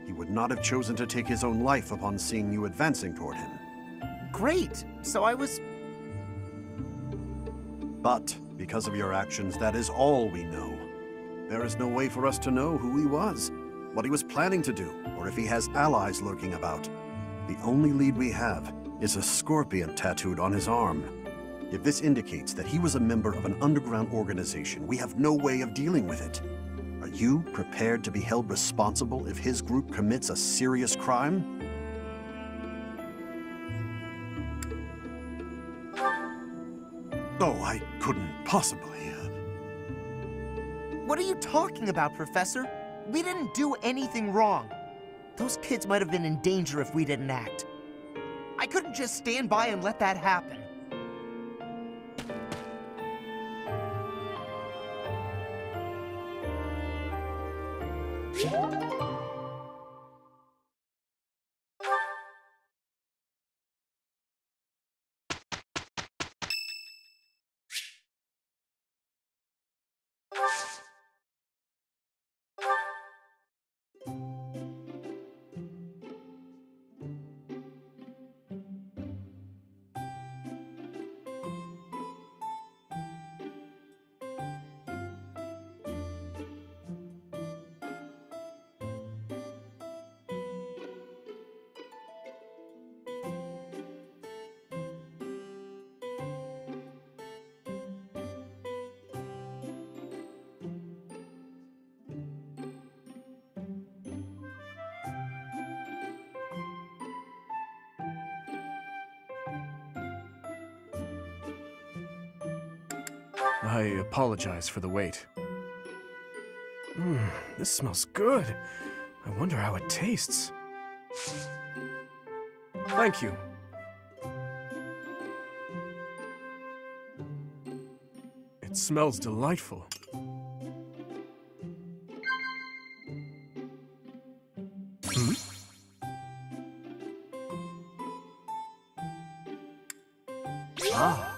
S15: he would not have chosen to take his own life upon seeing you advancing toward him.
S14: Great, so I was...
S15: But, because of your actions, that is all we know. There is no way for us to know who he was, what he was planning to do, or if he has allies lurking about. The only lead we have is a scorpion tattooed on his arm. If this indicates that he was a member of an underground organization, we have no way of dealing with it. Are you prepared to be held responsible if his group commits a serious crime? Oh, I couldn't possibly.
S14: What are you talking about, Professor? We didn't do anything wrong. Those kids might have been in danger if we didn't act. I couldn't just stand by and let that happen.
S3: I apologize for the wait. This smells good. I wonder how it tastes. Thank you. It smells delightful. Ah.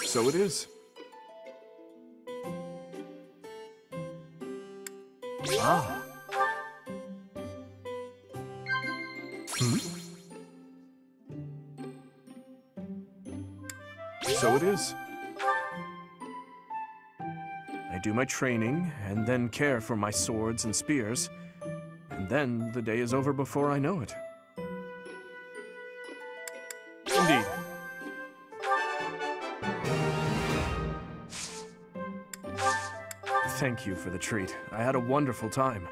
S3: So it is. Ah. So it is. I do my training, and then care for my swords and spears, and then the day is over before I know it. Indeed.
S6: Thank you for the treat. I had a wonderful time.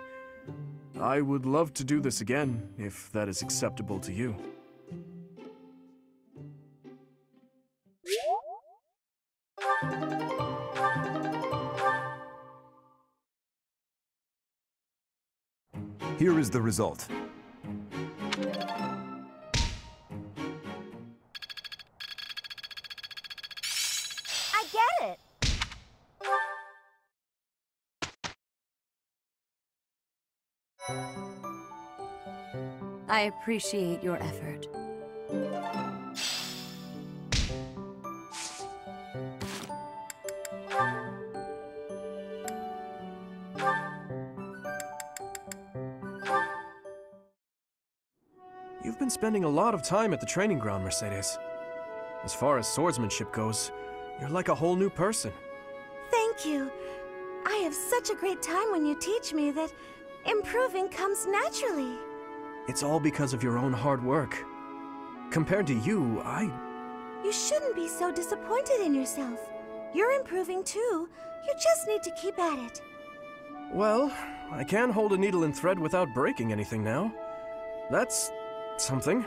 S6: I would love to do this again, if that is acceptable to you.
S8: Here is the result.
S7: I get it.
S12: I appreciate your effort.
S6: You've been spending a lot of time at the training ground, Mercedes. As far as swordsmanship goes, you're like a whole new person.
S7: Thank you. I have such a great time when you teach me that improving comes naturally.
S6: It's all because of your own hard work. Compared to you,
S7: You shouldn't be so disappointed in yourself. You're improving too. You just need to keep at it.
S6: Well, I can hold a needle and thread without breaking anything now. That's something.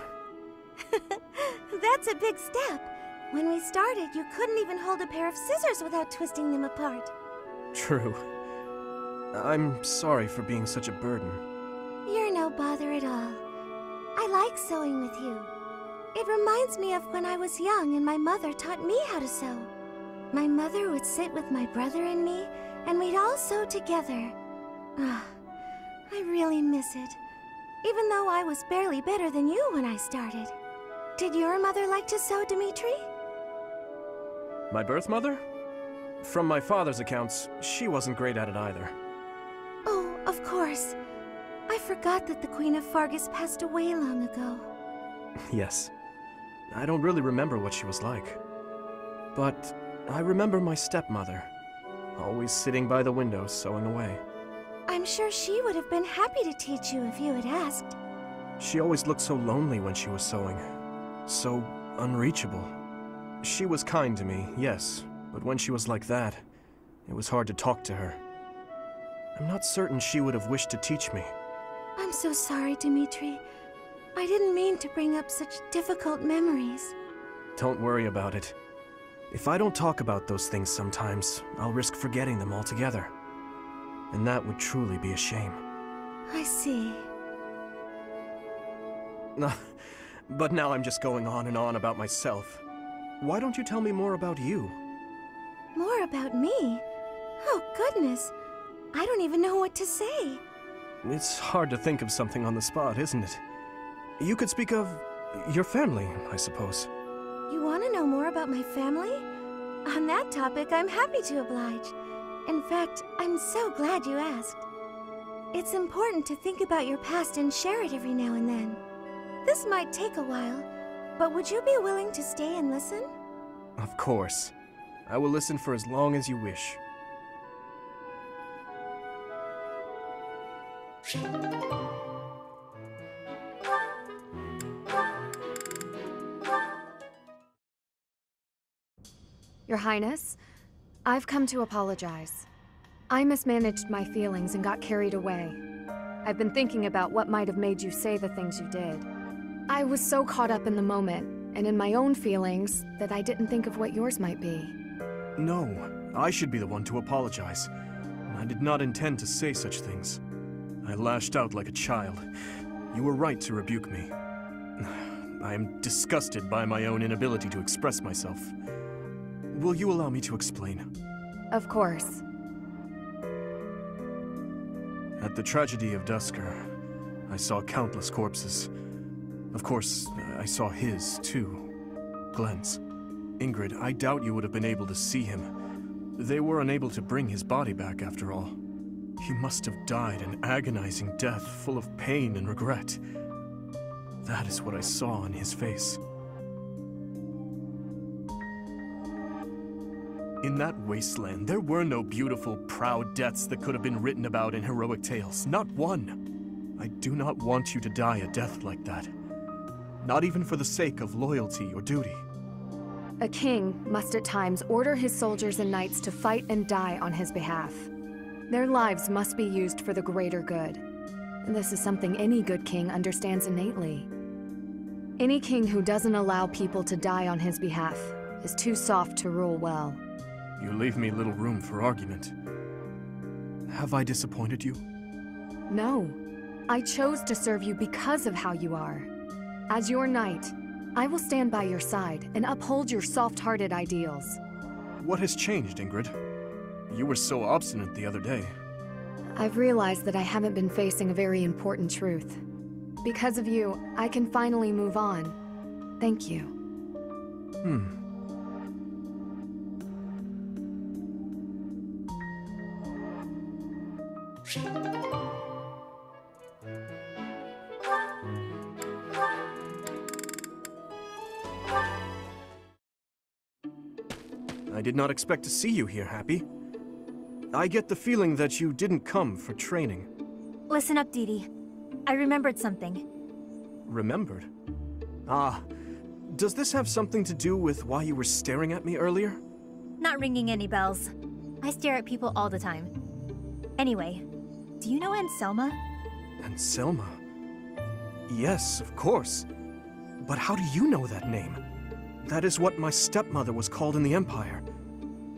S7: That's a big step. When we started, you couldn't even hold a pair of scissors without twisting them apart.
S6: True. I'm sorry for being such a burden.
S7: You're no bother at all. I like sewing with you. It reminds me of when I was young and my mother taught me how to sew. My mother would sit with my brother and me, and we'd all sew together. Ah, I really miss it. Even though I was barely better than you when I started. Did your mother like to sew, Dimitri?
S6: My birth mother? From my father's accounts, she wasn't great at it either.
S7: Oh, of course. I forgot that the Queen of Fargus passed away long ago.
S6: Yes. I don't really remember what she was like. But I remember my stepmother, always sitting by the window sewing away.
S7: I'm sure she would have been happy to teach you if you had asked.
S6: She always looked so lonely when she was sewing. So unreachable. She was kind to me, yes, but when she was like that, it was hard to talk to her. I'm not certain she would have wished to teach me.
S7: I'm so sorry, Dimitri. I didn't mean to bring up such difficult memories.
S6: Don't worry about it. If I don't talk about those things sometimes, I'll risk forgetting them altogether. And that would truly be a shame.
S7: I see.
S6: But now I'm just going on and on about myself. Why don't you tell me more about you?
S7: More about me? Oh, goodness. I don't even know what to say.
S6: It's hard to think of something on the spot, isn't it? You could speak of your family, I suppose.
S7: You want to know more about my family? On that topic, I'm happy to oblige. In fact, I'm so glad you asked. It's important to think about your past and share it every now and then. This might take a while, but would you be willing to stay and listen?
S6: Of course. I will listen for as long as you wish.
S9: Your Highness, I've come to apologize. I mismanaged my feelings and got carried away. I've been thinking about what might have made you say the things you did. I was so caught up in the moment and in my own feelings that I didn't think of what yours might be.
S6: No, I should be the one to apologize. I did not intend to say such things. I lashed out like a child. You were right to rebuke me. I am disgusted by my own inability to express myself. Will you allow me to explain?
S9: Of course.
S6: At the tragedy of Dusker, I saw countless corpses. Of course, I saw his, too. Glenn's. Ingrid, I doubt you would have been able to see him. They were unable to bring his body back, after all. He must have died an agonizing death, full of pain and regret. That is what I saw in his face. In that wasteland, there were no beautiful, proud deaths that could have been written about in heroic tales. Not one. I do not want you to die a death like that. Not even for the sake of loyalty or duty.
S9: A king must at times order his soldiers and knights to fight and die on his behalf. Their lives must be used for the greater good. And this is something any good king understands innately. Any king who doesn't allow people to die on his behalf is too soft to rule well.
S6: You leave me little room for argument. Have I disappointed you?
S9: No. I chose to serve you because of how you are. As your knight, I will stand by your side and uphold your soft-hearted ideals.
S6: What has changed, Ingrid? You were so obstinate the other day.
S9: I've realized that I haven't been facing a very important truth. Because of you, I can finally move on. Thank you.
S6: I did not expect to see you here, Hapi. I get the feeling that you didn't come for training.
S10: Listen up, Didi. I remembered something.
S6: Remembered? Ah, does this have something to do with why you were staring at me earlier?
S10: Not ringing any bells. I stare at people all the time. Anyway, do you know Anselma?
S6: Anselma? Yes, of course. But how do you know that name? That is what my stepmother was called in the Empire.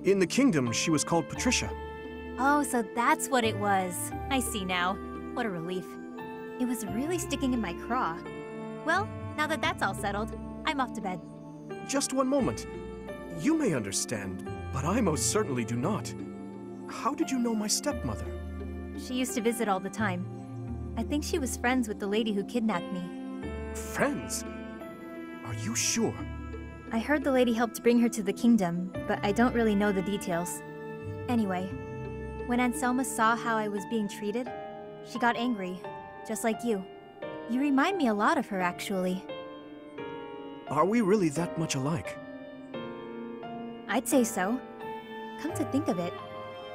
S6: In the Kingdom, she was called Patricia.
S10: Oh, so that's what it was. I see now. What a relief. It was really sticking in my craw. Well, now that that's all settled, I'm off to bed.
S6: Just one moment. You may understand, but I most certainly do not. How did you know my stepmother?
S10: She used to visit all the time. I think she was friends with the lady who kidnapped me.
S6: Friends? Are you sure?
S10: I heard the lady helped bring her to the kingdom, but I don't really know the details. Anyway, when Anselma saw how I was being treated, she got angry, just like you. You remind me a lot of her, actually.
S6: Are we really that much alike?
S10: I'd say so. Come to think of it,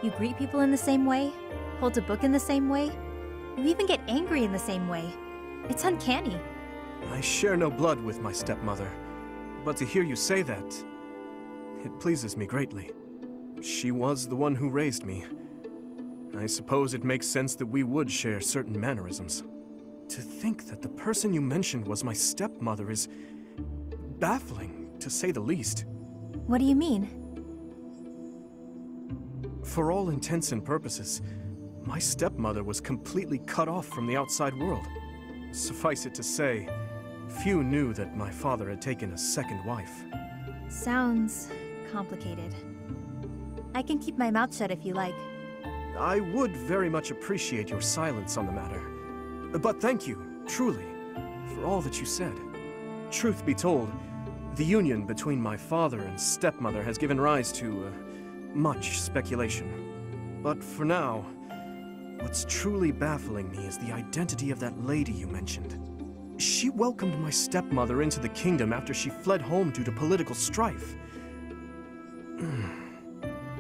S10: you greet people in the same way, hold a book in the same way, you even get angry in the same way. It's uncanny.
S6: I share no blood with my stepmother, but to hear you say that, it pleases me greatly. She was the one who raised me. I suppose it makes sense that we would share certain mannerisms. To think that the person you mentioned was my stepmother is baffling, to say the least.
S10: What do you mean?
S6: For all intents and purposes, my stepmother was completely cut off from the outside world. Suffice it to say, few knew that my father had taken a second wife.
S10: Sounds complicated. I can keep my mouth shut if you like.
S6: I would very much appreciate your silence on the matter. But thank you, truly, for all that you said. Truth be told, the union between my father and stepmother has given rise to much speculation. But for now, what's truly baffling me is the identity of that lady you mentioned. She welcomed my stepmother into the kingdom after she fled home due to political strife.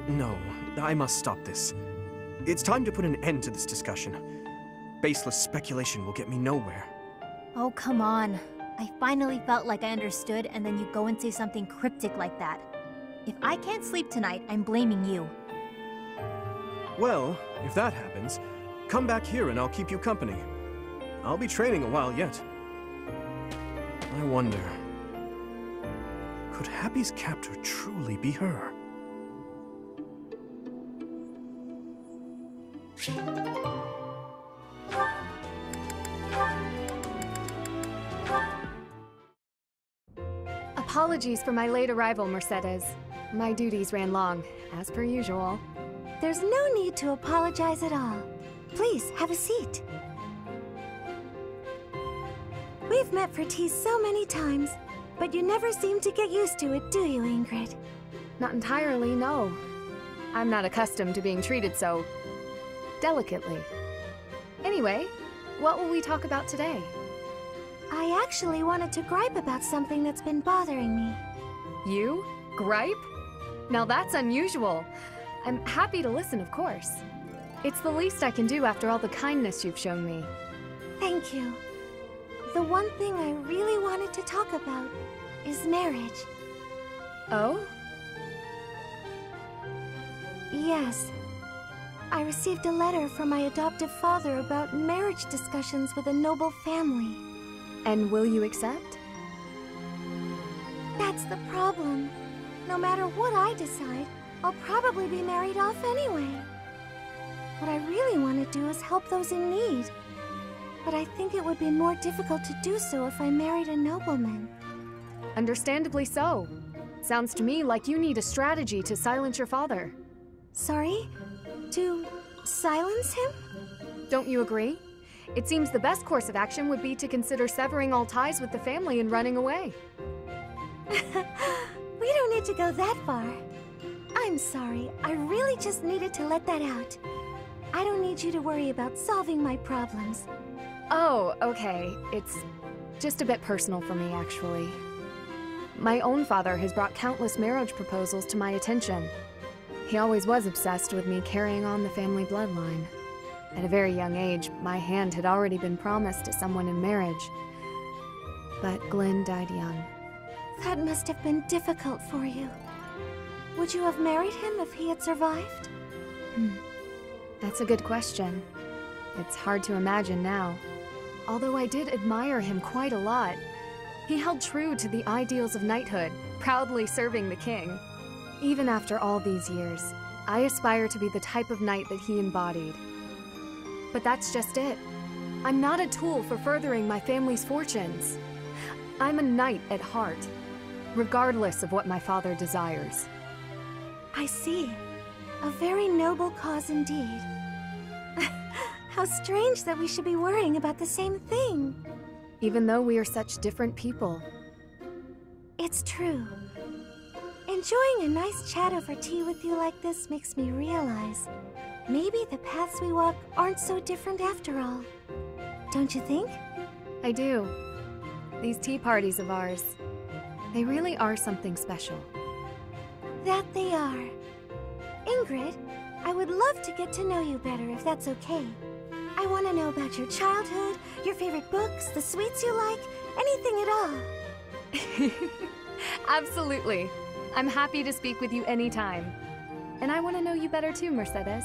S6: No, I must stop this. It's time to put an end to this discussion. Baseless speculation will get me nowhere.
S10: Oh, come on. I finally felt like I understood, and then you go and say something cryptic like that. If I can't sleep tonight, I'm blaming you.
S6: Well, if that happens, come back here and I'll keep you company. I'll be training a while yet. I wonder, could Hapi's captor truly be her?
S9: Apologies for my late arrival, Mercedes. My duties ran long, as per usual.
S7: There's no need to apologize at all. Please, have a seat. We've met for tea so many times, but you never seem to get used to it, do you, Ingrid?
S9: Not entirely, no. I'm not accustomed to being treated so delicately. Anyway, what will we talk about today?
S7: I actually wanted to gripe about something that's been bothering me.
S9: You? Gripe? Now that's unusual. I'm happy to listen, of course. It's the least I can do after all the kindness you've shown me.
S7: Thank you. The one thing I really wanted to talk about is marriage.
S9: Oh?
S7: Yes. I received a letter from my adoptive father about marriage discussions with a noble family.
S9: And will you accept?
S7: That's the problem. No matter what I decide, I'll probably be married off anyway. What I really want to do is help those in need. But I think it would be more difficult to do so if I married a nobleman.
S9: Understandably so. Sounds to me like you need a strategy to silence your father.
S7: Sorry? To silence him?
S9: Don't you agree? It seems the best course of action would be to consider severing all ties with the family and running away.
S7: We don't need to go that far. I'm sorry, I really just needed to let that out. I don't need you to worry about solving my problems.
S9: Oh, okay. It's just a bit personal for me, actually. My own father has brought countless marriage proposals to my attention. He always was obsessed with me carrying on the family bloodline. At a very young age, my hand had already been promised to someone in marriage. But Glenn died young.
S7: That must have been difficult for you. Would you have married him if he had survived?
S9: That's a good question. It's hard to imagine now. Although I did admire him quite a lot. He held true to the ideals of knighthood, proudly serving the king. Even after all these years, I aspire to be the type of knight that he embodied. But that's just it. I'm not a tool for furthering my family's fortunes. I'm a knight at heart, regardless of what my father desires.
S7: I see. A very noble cause indeed. How strange that we should be worrying about the same thing.
S9: Even though we are such different people.
S7: It's true. Enjoying a nice chat over tea with you like this makes me realize maybe the paths we walk aren't so different after all. Don't you think?
S9: I do. These tea parties of ours, they really are something special.
S7: That they are. Ingrid, I would love to get to know you better if that's okay. I want to know about your childhood, your favorite books, the sweets you like, anything at all.
S9: Absolutely. I'm happy to speak with you anytime. And I want to know you better too, Mercedes.